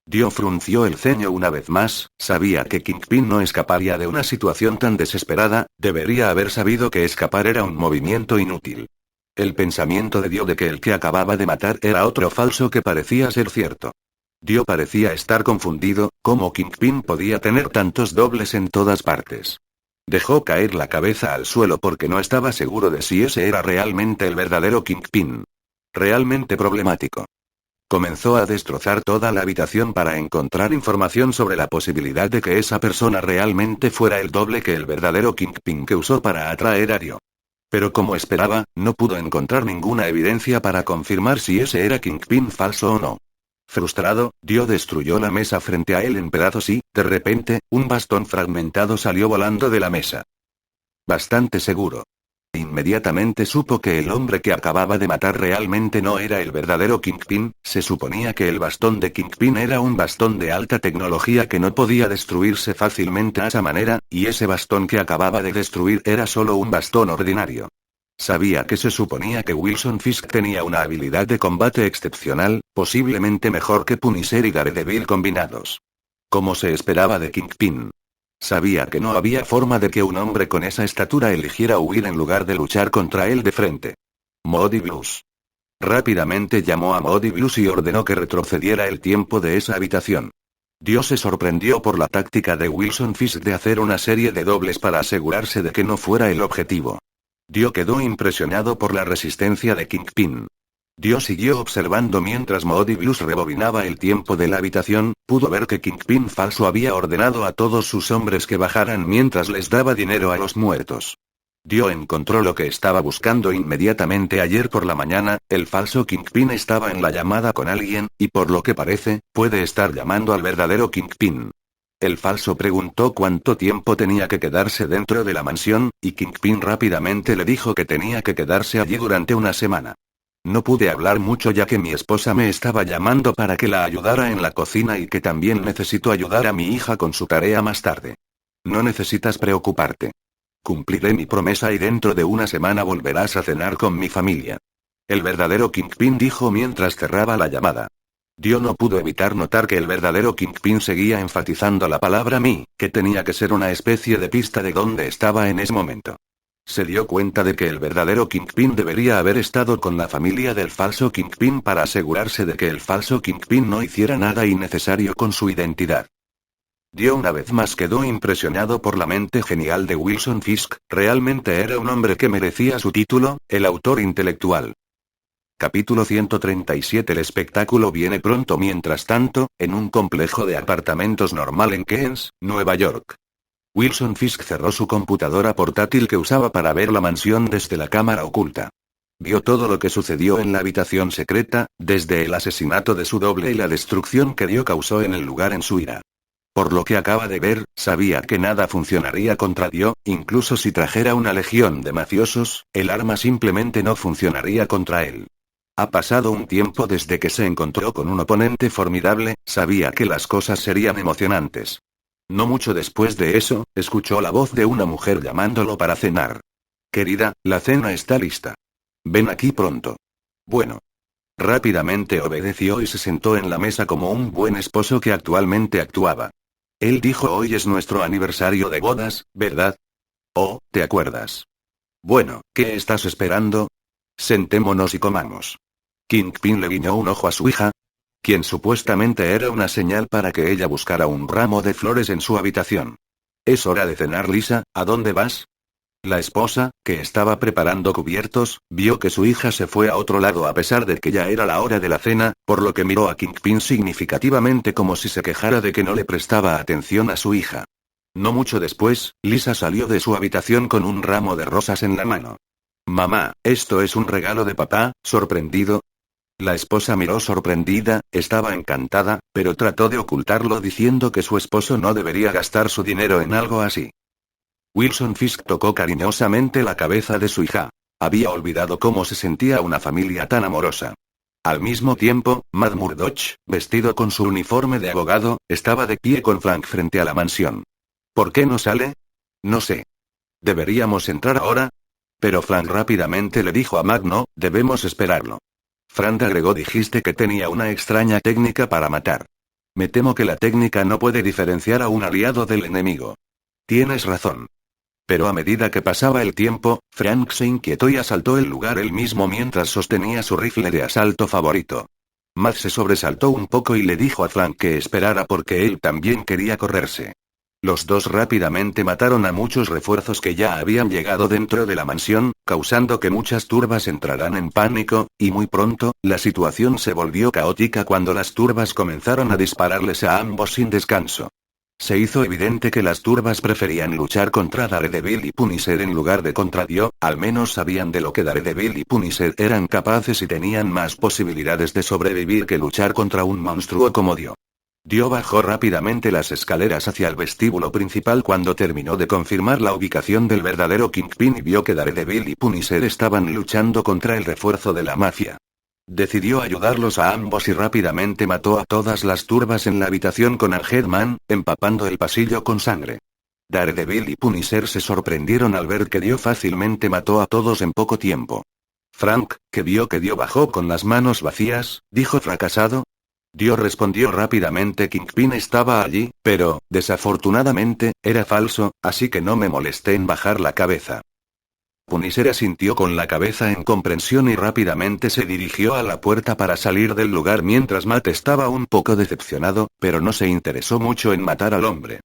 Dio frunció el ceño una vez más, sabía que Kingpin no escaparía de una situación tan desesperada, debería haber sabido que escapar era un movimiento inútil. El pensamiento de Dio de que el que acababa de matar era otro falso que parecía ser cierto. Dio parecía estar confundido, ¿cómo Kingpin podía tener tantos dobles en todas partes? Dejó caer la cabeza al suelo porque no estaba seguro de si ese era realmente el verdadero Kingpin. Realmente problemático. Comenzó a destrozar toda la habitación para encontrar información sobre la posibilidad de que esa persona realmente fuera el doble que el verdadero Kingpin que usó para atraer a Dio. Pero como esperaba, no pudo encontrar ninguna evidencia para confirmar si ese era Kingpin falso o no. Frustrado, Dio destruyó la mesa frente a él en pedazos y, de repente, un bastón fragmentado salió volando de la mesa. Bastante seguro. Inmediatamente supo que el hombre que acababa de matar realmente no era el verdadero Kingpin, se suponía que el bastón de Kingpin era un bastón de alta tecnología que no podía destruirse fácilmente a esa manera, y ese bastón que acababa de destruir era solo un bastón ordinario. Sabía que se suponía que Wilson Fisk tenía una habilidad de combate excepcional, posiblemente mejor que Punisher y Daredevil combinados. Como se esperaba de Kingpin. Sabía que no había forma de que un hombre con esa estatura eligiera huir en lugar de luchar contra él de frente. Moody Blues. Rápidamente llamó a Moody Blues y ordenó que retrocediera el tiempo de esa habitación. Dio se sorprendió por la táctica de Wilson Fisk de hacer una serie de dobles para asegurarse de que no fuera el objetivo. Dio quedó impresionado por la resistencia de Kingpin. Dio siguió observando mientras Moebius rebobinaba el tiempo de la habitación, pudo ver que Kingpin falso había ordenado a todos sus hombres que bajaran mientras les daba dinero a los muertos. Dio encontró lo que estaba buscando inmediatamente ayer por la mañana, el falso Kingpin estaba en la llamada con alguien, y por lo que parece, puede estar llamando al verdadero Kingpin. El falso preguntó cuánto tiempo tenía que quedarse dentro de la mansión, y Kingpin rápidamente le dijo que tenía que quedarse allí durante una semana. No pude hablar mucho ya que mi esposa me estaba llamando para que la ayudara en la cocina y que también necesito ayudar a mi hija con su tarea más tarde. No necesitas preocuparte. Cumpliré mi promesa y dentro de una semana volverás a cenar con mi familia. El verdadero Kingpin dijo mientras cerraba la llamada. Dio no pudo evitar notar que el verdadero Kingpin seguía enfatizando la palabra mi, que tenía que ser una especie de pista de dónde estaba en ese momento. Se dio cuenta de que el verdadero Kingpin debería haber estado con la familia del falso Kingpin para asegurarse de que el falso Kingpin no hiciera nada innecesario con su identidad. Dio una vez más quedó impresionado por la mente genial de Wilson Fisk, realmente era un hombre que merecía su título, el autor intelectual. Capítulo 137. El espectáculo viene pronto. Mientras tanto, en un complejo de apartamentos normal en Queens, Nueva York. Wilson Fisk cerró su computadora portátil que usaba para ver la mansión desde la cámara oculta. Vio todo lo que sucedió en la habitación secreta, desde el asesinato de su doble y la destrucción que Dio causó en el lugar en su ira. Por lo que acaba de ver, sabía que nada funcionaría contra Dio, incluso si trajera una legión de mafiosos, el arma simplemente no funcionaría contra él. Ha pasado un tiempo desde que se encontró con un oponente formidable, sabía que las cosas serían emocionantes. No mucho después de eso, escuchó la voz de una mujer llamándolo para cenar. Querida, la cena está lista. Ven aquí pronto. Bueno. Rápidamente obedeció y se sentó en la mesa como un buen esposo que actualmente actuaba. Él dijo: hoy es nuestro aniversario de bodas, ¿verdad? Oh, ¿te acuerdas? Bueno, ¿qué estás esperando? Sentémonos y comamos. Kingpin le guiñó un ojo a su hija, quien supuestamente era una señal para que ella buscara un ramo de flores en su habitación. Es hora de cenar, Lisa, ¿a dónde vas? La esposa, que estaba preparando cubiertos, vio que su hija se fue a otro lado a pesar de que ya era la hora de la cena, por lo que miró a Kingpin significativamente como si se quejara de que no le prestaba atención a su hija. No mucho después, Lisa salió de su habitación con un ramo de rosas en la mano. Mamá, ¿esto es un regalo de papá? Sorprendido. La esposa miró sorprendida, estaba encantada, pero trató de ocultarlo diciendo que su esposo no debería gastar su dinero en algo así. Wilson Fisk tocó cariñosamente la cabeza de su hija. Había olvidado cómo se sentía una familia tan amorosa. Al mismo tiempo, Matt Murdoch, vestido con su uniforme de abogado, estaba de pie con Frank frente a la mansión. ¿Por qué no sale? No sé. ¿Deberíamos entrar ahora? Pero Frank rápidamente le dijo a Matt: no, debemos esperarlo. Frank agregó: dijiste que tenía una extraña técnica para matar. Me temo que la técnica no puede diferenciar a un aliado del enemigo. Tienes razón. Pero a medida que pasaba el tiempo, Frank se inquietó y asaltó el lugar él mismo mientras sostenía su rifle de asalto favorito. Matt se sobresaltó un poco y le dijo a Frank que esperara porque él también quería correrse. Los dos rápidamente mataron a muchos refuerzos que ya habían llegado dentro de la mansión, causando que muchas turbas entraran en pánico, y muy pronto, la situación se volvió caótica cuando las turbas comenzaron a dispararles a ambos sin descanso. Se hizo evidente que las turbas preferían luchar contra Daredevil y Punisher en lugar de contra Dio, al menos sabían de lo que Daredevil y Punisher eran capaces y tenían más posibilidades de sobrevivir que luchar contra un monstruo como Dio. Dio bajó rápidamente las escaleras hacia el vestíbulo principal cuando terminó de confirmar la ubicación del verdadero Kingpin y vio que Daredevil y Punisher estaban luchando contra el refuerzo de la mafia. Decidió ayudarlos a ambos y rápidamente mató a todas las turbas en la habitación con Headman, empapando el pasillo con sangre. Daredevil y Punisher se sorprendieron al ver que Dio fácilmente mató a todos en poco tiempo. Frank, que vio que Dio bajó con las manos vacías, dijo fracasado. Dio respondió rápidamente: Kingpin estaba allí, pero, desafortunadamente, era falso, así que no me molesté en bajar la cabeza. Punisher asintió con la cabeza en comprensión y rápidamente se dirigió a la puerta para salir del lugar mientras Matt estaba un poco decepcionado, pero no se interesó mucho en matar al hombre.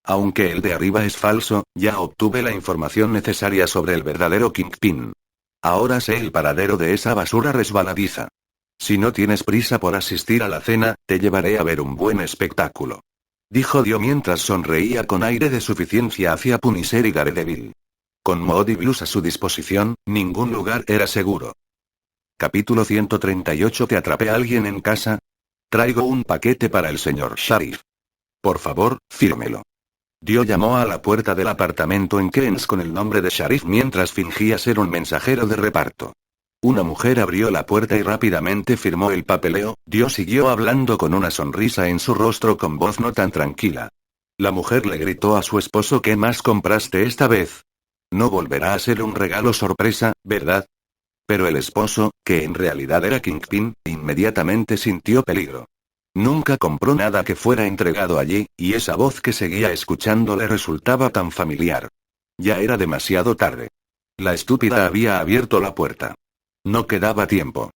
Aunque el de arriba es falso, ya obtuve la información necesaria sobre el verdadero Kingpin. Ahora sé el paradero de esa basura resbaladiza. Si no tienes prisa por asistir a la cena, te llevaré a ver un buen espectáculo. Dijo Dio mientras sonreía con aire de suficiencia hacia Punisher y Daredevil. Con Moody a su disposición, ningún lugar era seguro. Capítulo 138. ¿Te atrapé a alguien en casa? Traigo un paquete para el señor Sheriff. Por favor, fírmelo. Dio llamó a la puerta del apartamento en Keynes con el nombre de Sheriff mientras fingía ser un mensajero de reparto. Una mujer abrió la puerta y rápidamente firmó el papeleo. Dio siguió hablando con una sonrisa en su rostro con voz no tan tranquila. La mujer le gritó a su esposo: ¿qué más compraste esta vez? No volverá a ser un regalo sorpresa, ¿verdad? Pero el esposo, que en realidad era Kingpin, inmediatamente sintió peligro. Nunca compró nada que fuera entregado allí, y esa voz que seguía escuchando le resultaba tan familiar. Ya era demasiado tarde. La estúpida había abierto la puerta. No quedaba tiempo.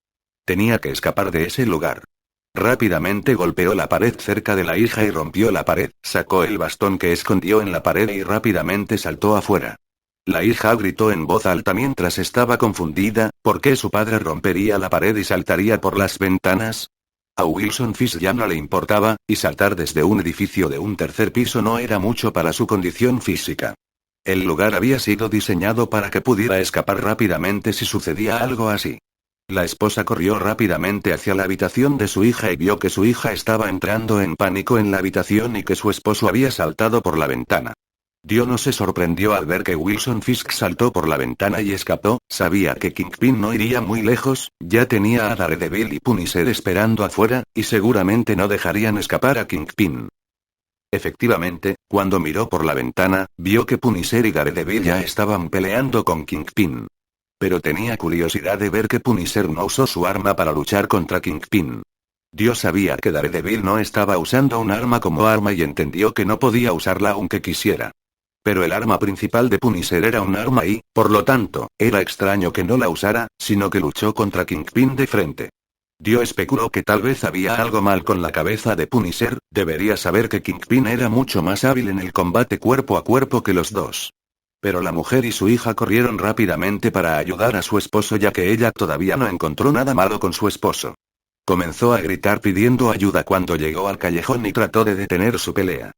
Tenía que escapar de ese lugar. Rápidamente golpeó la pared cerca de la hija y rompió la pared, sacó el bastón que escondió en la pared y rápidamente saltó afuera. La hija gritó en voz alta mientras estaba confundida: ¿por qué su padre rompería la pared y saltaría por las ventanas? A Wilson Fisk ya no le importaba, y saltar desde un edificio de un tercer piso no era mucho para su condición física. El lugar había sido diseñado para que pudiera escapar rápidamente si sucedía algo así. La esposa corrió rápidamente hacia la habitación de su hija y vio que su hija estaba entrando en pánico en la habitación y que su esposo había saltado por la ventana. Dio no se sorprendió al ver que Wilson Fisk saltó por la ventana y escapó. Sabía que Kingpin no iría muy lejos, ya tenía a Daredevil y Punisher esperando afuera, y seguramente no dejarían escapar a Kingpin. Efectivamente, cuando miró por la ventana, vio que Punisher y Daredevil ya estaban peleando con Kingpin. Pero tenía curiosidad de ver que Punisher no usó su arma para luchar contra Kingpin. Dio sabía que Daredevil no estaba usando un arma como arma y entendió que no podía usarla aunque quisiera. Pero el arma principal de Punisher era un arma y, por lo tanto, era extraño que no la usara, sino que luchó contra Kingpin de frente. Dio especuló que tal vez había algo mal con la cabeza de Punisher, debería saber que Kingpin era mucho más hábil en el combate cuerpo a cuerpo que los dos. Pero la mujer y su hija corrieron rápidamente para ayudar a su esposo ya que ella todavía no encontró nada malo con su esposo. Comenzó a gritar pidiendo ayuda cuando llegó al callejón y trató de detener su pelea.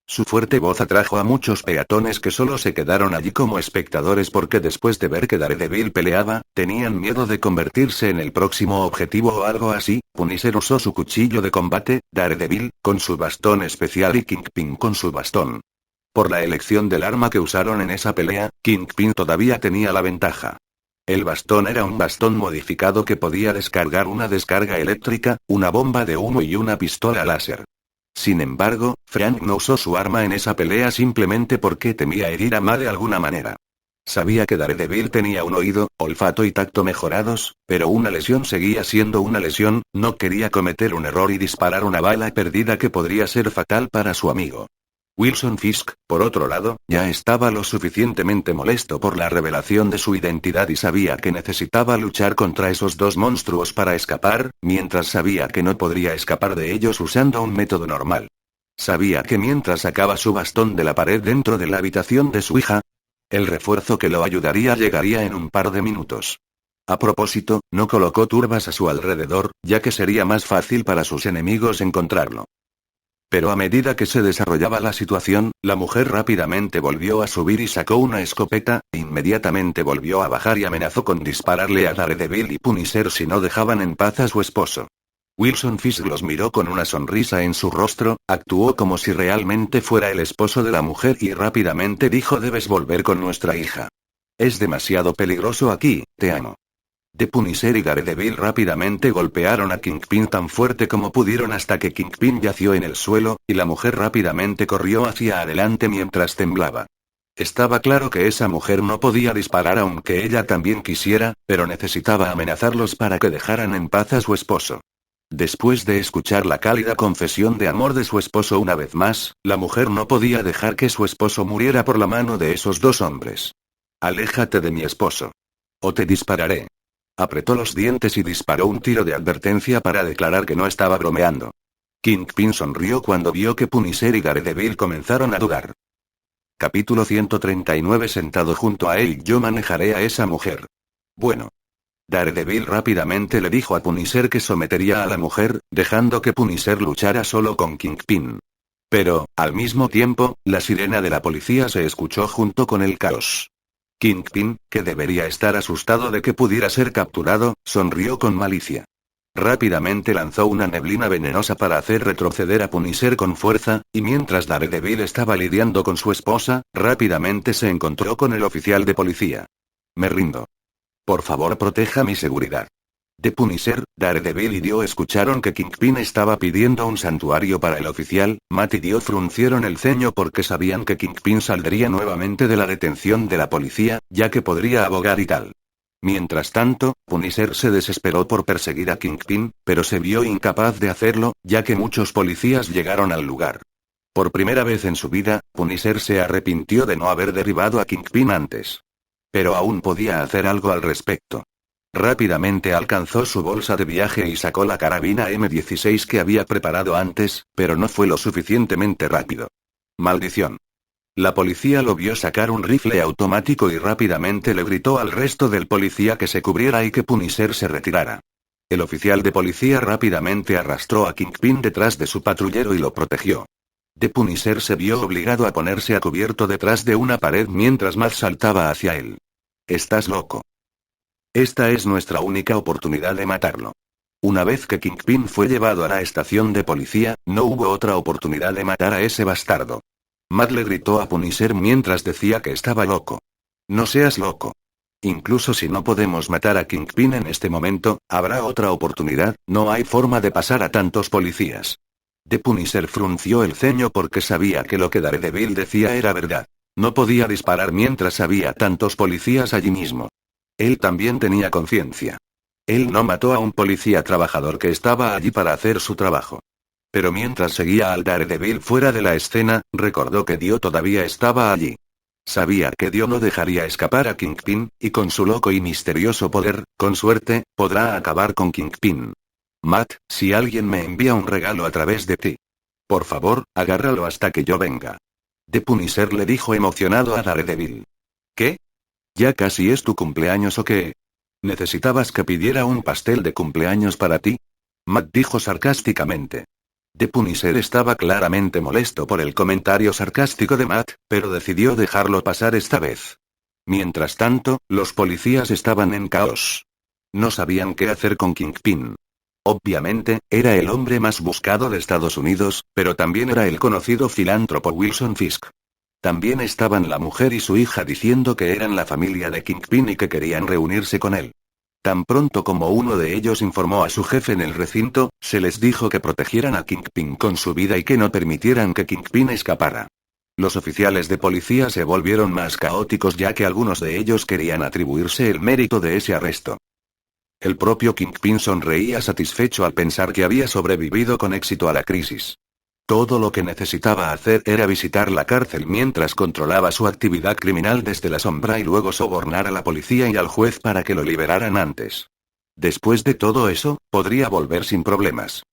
Su fuerte voz atrajo a muchos peatones que solo se quedaron allí como espectadores porque después de ver que Daredevil peleaba, tenían miedo de convertirse en el próximo objetivo o algo así. Punisher usó su cuchillo de combate, Daredevil, con su bastón especial y Kingpin con su bastón. Por la elección del arma que usaron en esa pelea, Kingpin todavía tenía la ventaja. El bastón era un bastón modificado que podía descargar una descarga eléctrica, una bomba de humo y una pistola láser. Sin embargo, Frank no usó su arma en esa pelea simplemente porque temía herir a Ma de alguna manera. Sabía que Daredevil tenía un oído, olfato y tacto mejorados, pero una lesión seguía siendo una lesión. No quería cometer un error y disparar una bala perdida que podría ser fatal para su amigo. Wilson Fisk, por otro lado, ya estaba lo suficientemente molesto por la revelación de su identidad y sabía que necesitaba luchar contra esos dos monstruos para escapar, mientras sabía que no podría escapar de ellos usando un método normal. Sabía que mientras sacaba su bastón de la pared dentro de la habitación de su hija, el refuerzo que lo ayudaría llegaría en un par de minutos. A propósito, no colocó turbas a su alrededor, ya que sería más fácil para sus enemigos encontrarlo. Pero a medida que se desarrollaba la situación, la mujer rápidamente volvió a subir y sacó una escopeta, inmediatamente volvió a bajar y amenazó con dispararle a Daredevil y Punisher si no dejaban en paz a su esposo. Wilson Fisk los miró con una sonrisa en su rostro, actuó como si realmente fuera el esposo de la mujer y rápidamente dijo: debes volver con nuestra hija. Es demasiado peligroso aquí, te amo. The Punisher y Daredevil rápidamente golpearon a Kingpin tan fuerte como pudieron hasta que Kingpin yació en el suelo, y la mujer rápidamente corrió hacia adelante mientras temblaba. Estaba claro que esa mujer no podía disparar aunque ella también quisiera, pero necesitaba amenazarlos para que dejaran en paz a su esposo. Después de escuchar la cálida confesión de amor de su esposo una vez más, la mujer no podía dejar que su esposo muriera por la mano de esos dos hombres. Aléjate de mi esposo. O te dispararé. Apretó los dientes y disparó un tiro de advertencia para declarar que no estaba bromeando. Kingpin sonrió cuando vio que Punisher y Daredevil comenzaron a dudar. Capítulo 139. Sentado junto a él, yo manejaré a esa mujer. Bueno. Daredevil rápidamente le dijo a Punisher que sometería a la mujer, dejando que Punisher luchara solo con Kingpin. Pero, al mismo tiempo, la sirena de la policía se escuchó junto con el caos. Kingpin, que debería estar asustado de que pudiera ser capturado, sonrió con malicia. Rápidamente lanzó una neblina venenosa para hacer retroceder a Punisher con fuerza, y mientras Daredevil estaba lidiando con su esposa, rápidamente se encontró con el oficial de policía. Me rindo. Por favor, proteja mi seguridad. De Punisher, Daredevil y Dio escucharon que Kingpin estaba pidiendo un santuario para el oficial. Matt y Dio fruncieron el ceño porque sabían que Kingpin saldría nuevamente de la detención de la policía, ya que podría abogar y tal. Mientras tanto, Punisher se desesperó por perseguir a Kingpin, pero se vio incapaz de hacerlo, ya que muchos policías llegaron al lugar. Por primera vez en su vida, Punisher se arrepintió de no haber derribado a Kingpin antes. Pero aún podía hacer algo al respecto. Rápidamente alcanzó su bolsa de viaje y sacó la carabina M16 que había preparado antes, pero no fue lo suficientemente rápido. ¡Maldición! La policía lo vio sacar un rifle automático y rápidamente le gritó al resto del policía que se cubriera y que Punisher se retirara. El oficial de policía rápidamente arrastró a Kingpin detrás de su patrullero y lo protegió. The Punisher se vio obligado a ponerse a cubierto detrás de una pared mientras Matt saltaba hacia él. «Estás loco. Esta es nuestra única oportunidad de matarlo». Una vez que Kingpin fue llevado a la estación de policía, no hubo otra oportunidad de matar a ese bastardo. Matt le gritó a Punisher mientras decía que estaba loco. «No seas loco. Incluso si no podemos matar a Kingpin en este momento, habrá otra oportunidad, no hay forma de pasar a tantos policías». The Punisher frunció el ceño porque sabía que lo que Daredevil decía era verdad. No podía disparar mientras había tantos policías allí mismo. Él también tenía conciencia. Él no mató a un policía trabajador que estaba allí para hacer su trabajo. Pero mientras seguía al Daredevil fuera de la escena, recordó que Dio todavía estaba allí. Sabía que Dio no dejaría escapar a Kingpin, y con su loco y misterioso poder, con suerte, podrá acabar con Kingpin. Matt, si alguien me envía un regalo a través de ti. Por favor, agárralo hasta que yo venga. The Punisher le dijo emocionado a Daredevil. ¿Qué? ¿Ya casi es tu cumpleaños o qué? ¿Necesitabas que pidiera un pastel de cumpleaños para ti? Matt dijo sarcásticamente. The Punisher estaba claramente molesto por el comentario sarcástico de Matt, pero decidió dejarlo pasar esta vez. Mientras tanto, los policías estaban en caos. No sabían qué hacer con Kingpin. Obviamente, era el hombre más buscado de Estados Unidos, pero también era el conocido filántropo Wilson Fisk. También estaban la mujer y su hija diciendo que eran la familia de Kingpin y que querían reunirse con él. Tan pronto como uno de ellos informó a su jefe en el recinto, se les dijo que protegieran a Kingpin con su vida y que no permitieran que Kingpin escapara. Los oficiales de policía se volvieron más caóticos ya que algunos de ellos querían atribuirse el mérito de ese arresto. El propio Kingpin sonreía satisfecho al pensar que había sobrevivido con éxito a la crisis. Todo lo que necesitaba hacer era visitar la cárcel mientras controlaba su actividad criminal desde la sombra y luego sobornar a la policía y al juez para que lo liberaran antes. Después de todo eso, podría volver sin problemas.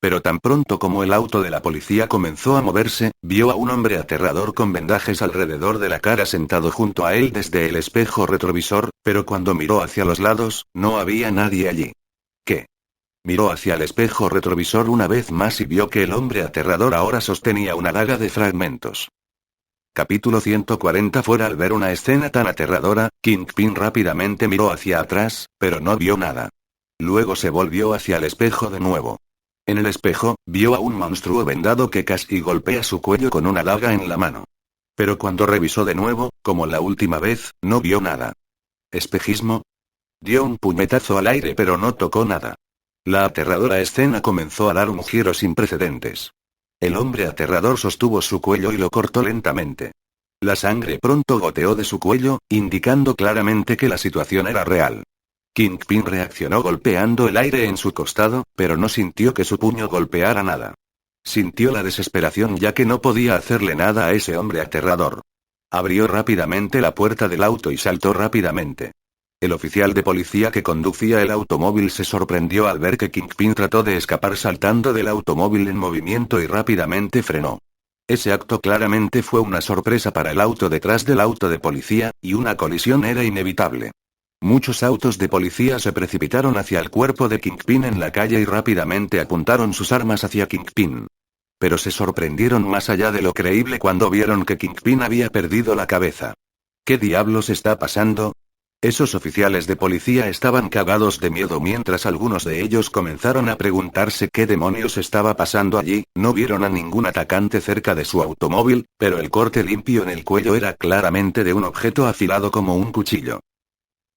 Pero tan pronto como el auto de la policía comenzó a moverse, vio a un hombre aterrador con vendajes alrededor de la cara sentado junto a él desde el espejo retrovisor, pero cuando miró hacia los lados, no había nadie allí. ¿Qué? Miró hacia el espejo retrovisor una vez más y vio que el hombre aterrador ahora sostenía una daga de fragmentos. Capítulo 140. Fuera al ver una escena tan aterradora, Kingpin rápidamente miró hacia atrás, pero no vio nada. Luego se volvió hacia el espejo de nuevo. En el espejo, vio a un monstruo vendado que casi golpea su cuello con una daga en la mano. Pero cuando revisó de nuevo, como la última vez, no vio nada. ¿Espejismo? Dio un puñetazo al aire pero no tocó nada. La aterradora escena comenzó a dar un giro sin precedentes. El hombre aterrador sostuvo su cuello y lo cortó lentamente. La sangre pronto goteó de su cuello, indicando claramente que la situación era real. Kingpin reaccionó golpeando el aire en su costado, pero no sintió que su puño golpeara nada. Sintió la desesperación ya que no podía hacerle nada a ese hombre aterrador. Abrió rápidamente la puerta del auto y saltó rápidamente. El oficial de policía que conducía el automóvil se sorprendió al ver que Kingpin trató de escapar saltando del automóvil en movimiento y rápidamente frenó. Ese acto claramente fue una sorpresa para el auto detrás del auto de policía, y una colisión era inevitable. Muchos autos de policía se precipitaron hacia el cuerpo de Kingpin en la calle y rápidamente apuntaron sus armas hacia Kingpin. Pero se sorprendieron más allá de lo creíble cuando vieron que Kingpin había perdido la cabeza. ¿Qué diablos está pasando? Esos oficiales de policía estaban cagados de miedo mientras algunos de ellos comenzaron a preguntarse qué demonios estaba pasando allí. No vieron a ningún atacante cerca de su automóvil, pero el corte limpio en el cuello era claramente de un objeto afilado como un cuchillo.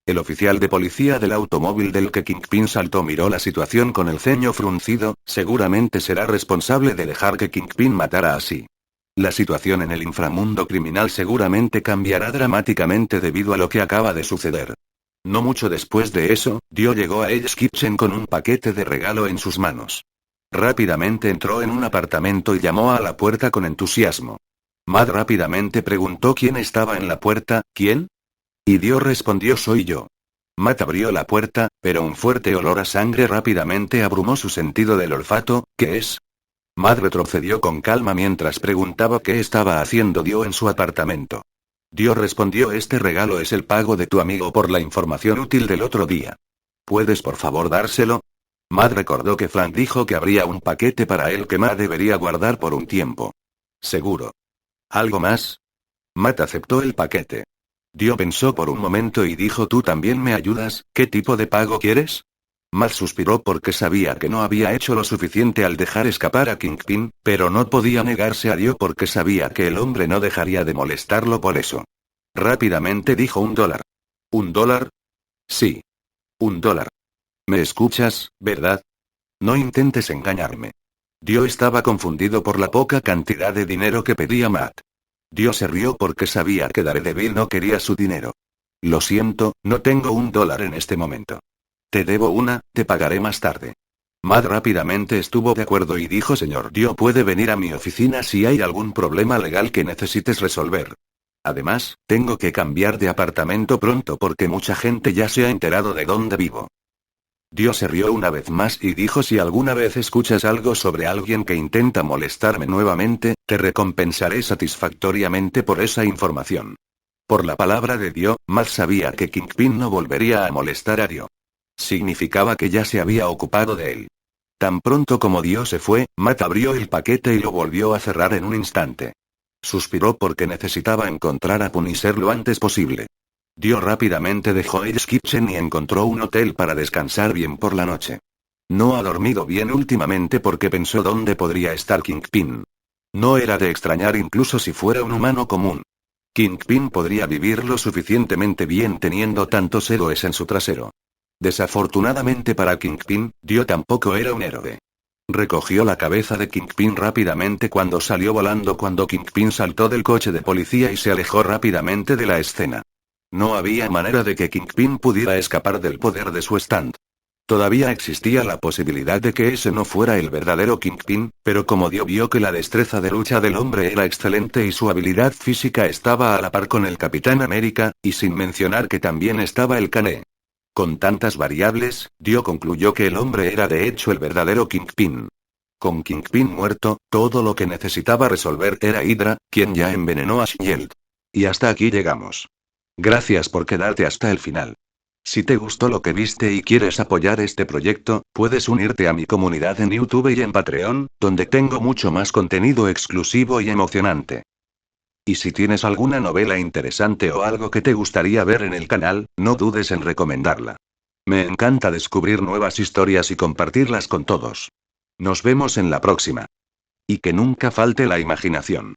El oficial de policía del automóvil del que Kingpin saltó miró la situación con el ceño fruncido. Seguramente será responsable de dejar que Kingpin matara así. La situación en el inframundo criminal seguramente cambiará dramáticamente debido a lo que acaba de suceder. No mucho después de eso, Dio llegó a Hell's Kitchen con un paquete de regalo en sus manos. Rápidamente entró en un apartamento y llamó a la puerta con entusiasmo. Matt rápidamente preguntó quién estaba en la puerta. ¿Quién? Y Dio respondió: soy yo. Matt abrió la puerta, pero un fuerte olor a sangre rápidamente abrumó su sentido del olfato. ¿Qué es? Matt retrocedió con calma mientras preguntaba qué estaba haciendo Dio en su apartamento. Dio respondió: este regalo es el pago de tu amigo por la información útil del otro día. ¿Puedes por favor dárselo? Matt recordó que Frank dijo que habría un paquete para él que Matt debería guardar por un tiempo. ¿Seguro? ¿Algo más? Matt aceptó el paquete. Dio pensó por un momento y dijo: ¿tú también me ayudas? ¿Qué tipo de pago quieres? Matt suspiró porque sabía que no había hecho lo suficiente al dejar escapar a Kingpin, pero no podía negarse a Dio porque sabía que el hombre no dejaría de molestarlo por eso. Rápidamente dijo: $1. ¿$1? Sí. $1. ¿Me escuchas, verdad? No intentes engañarme. Dio estaba confundido por la poca cantidad de dinero que pedía Matt. Dio se rió porque sabía que Daredevil no quería su dinero. Lo siento, no tengo $1 en este momento. Te debo una, te pagaré más tarde. Matt rápidamente estuvo de acuerdo y dijo: señor Dio puede venir a mi oficina si hay algún problema legal que necesites resolver. Además, tengo que cambiar de apartamento pronto porque mucha gente ya se ha enterado de dónde vivo. Dio se rió una vez más y dijo: si alguna vez escuchas algo sobre alguien que intenta molestarme nuevamente, te recompensaré satisfactoriamente por esa información. Por la palabra de Dio, Matt sabía que Kingpin no volvería a molestar a Dio. Significaba que ya se había ocupado de él. Tan pronto como Dio se fue, Matt abrió el paquete y lo volvió a cerrar en un instante. Suspiró porque necesitaba encontrar a Punisher lo antes posible. Dio rápidamente dejó Hell's Kitchen y encontró un hotel para descansar bien por la noche. No ha dormido bien últimamente porque pensó dónde podría estar Kingpin. No era de extrañar incluso si fuera un humano común. Kingpin podría vivir lo suficientemente bien teniendo tantos héroes en su trasero. Desafortunadamente para Kingpin, Dio tampoco era un héroe. Recogió la cabeza de Kingpin rápidamente cuando salió volando cuando Kingpin saltó del coche de policía y se alejó rápidamente de la escena. No había manera de que Kingpin pudiera escapar del poder de su stand. Todavía existía la posibilidad de que ese no fuera el verdadero Kingpin, pero como Dio vio que la destreza de lucha del hombre era excelente y su habilidad física estaba a la par con el Capitán América, y sin mencionar que también estaba el Cane. Con tantas variables, Dio concluyó que el hombre era de hecho el verdadero Kingpin. Con Kingpin muerto, todo lo que necesitaba resolver era Hydra, quien ya envenenó a Shield. Y hasta aquí llegamos. Gracias por quedarte hasta el final. Si te gustó lo que viste y quieres apoyar este proyecto, puedes unirte a mi comunidad en YouTube y en Patreon, donde tengo mucho más contenido exclusivo y emocionante. Y si tienes alguna novela interesante o algo que te gustaría ver en el canal, no dudes en recomendarla. Me encanta descubrir nuevas historias y compartirlas con todos. Nos vemos en la próxima. Y que nunca falte la imaginación.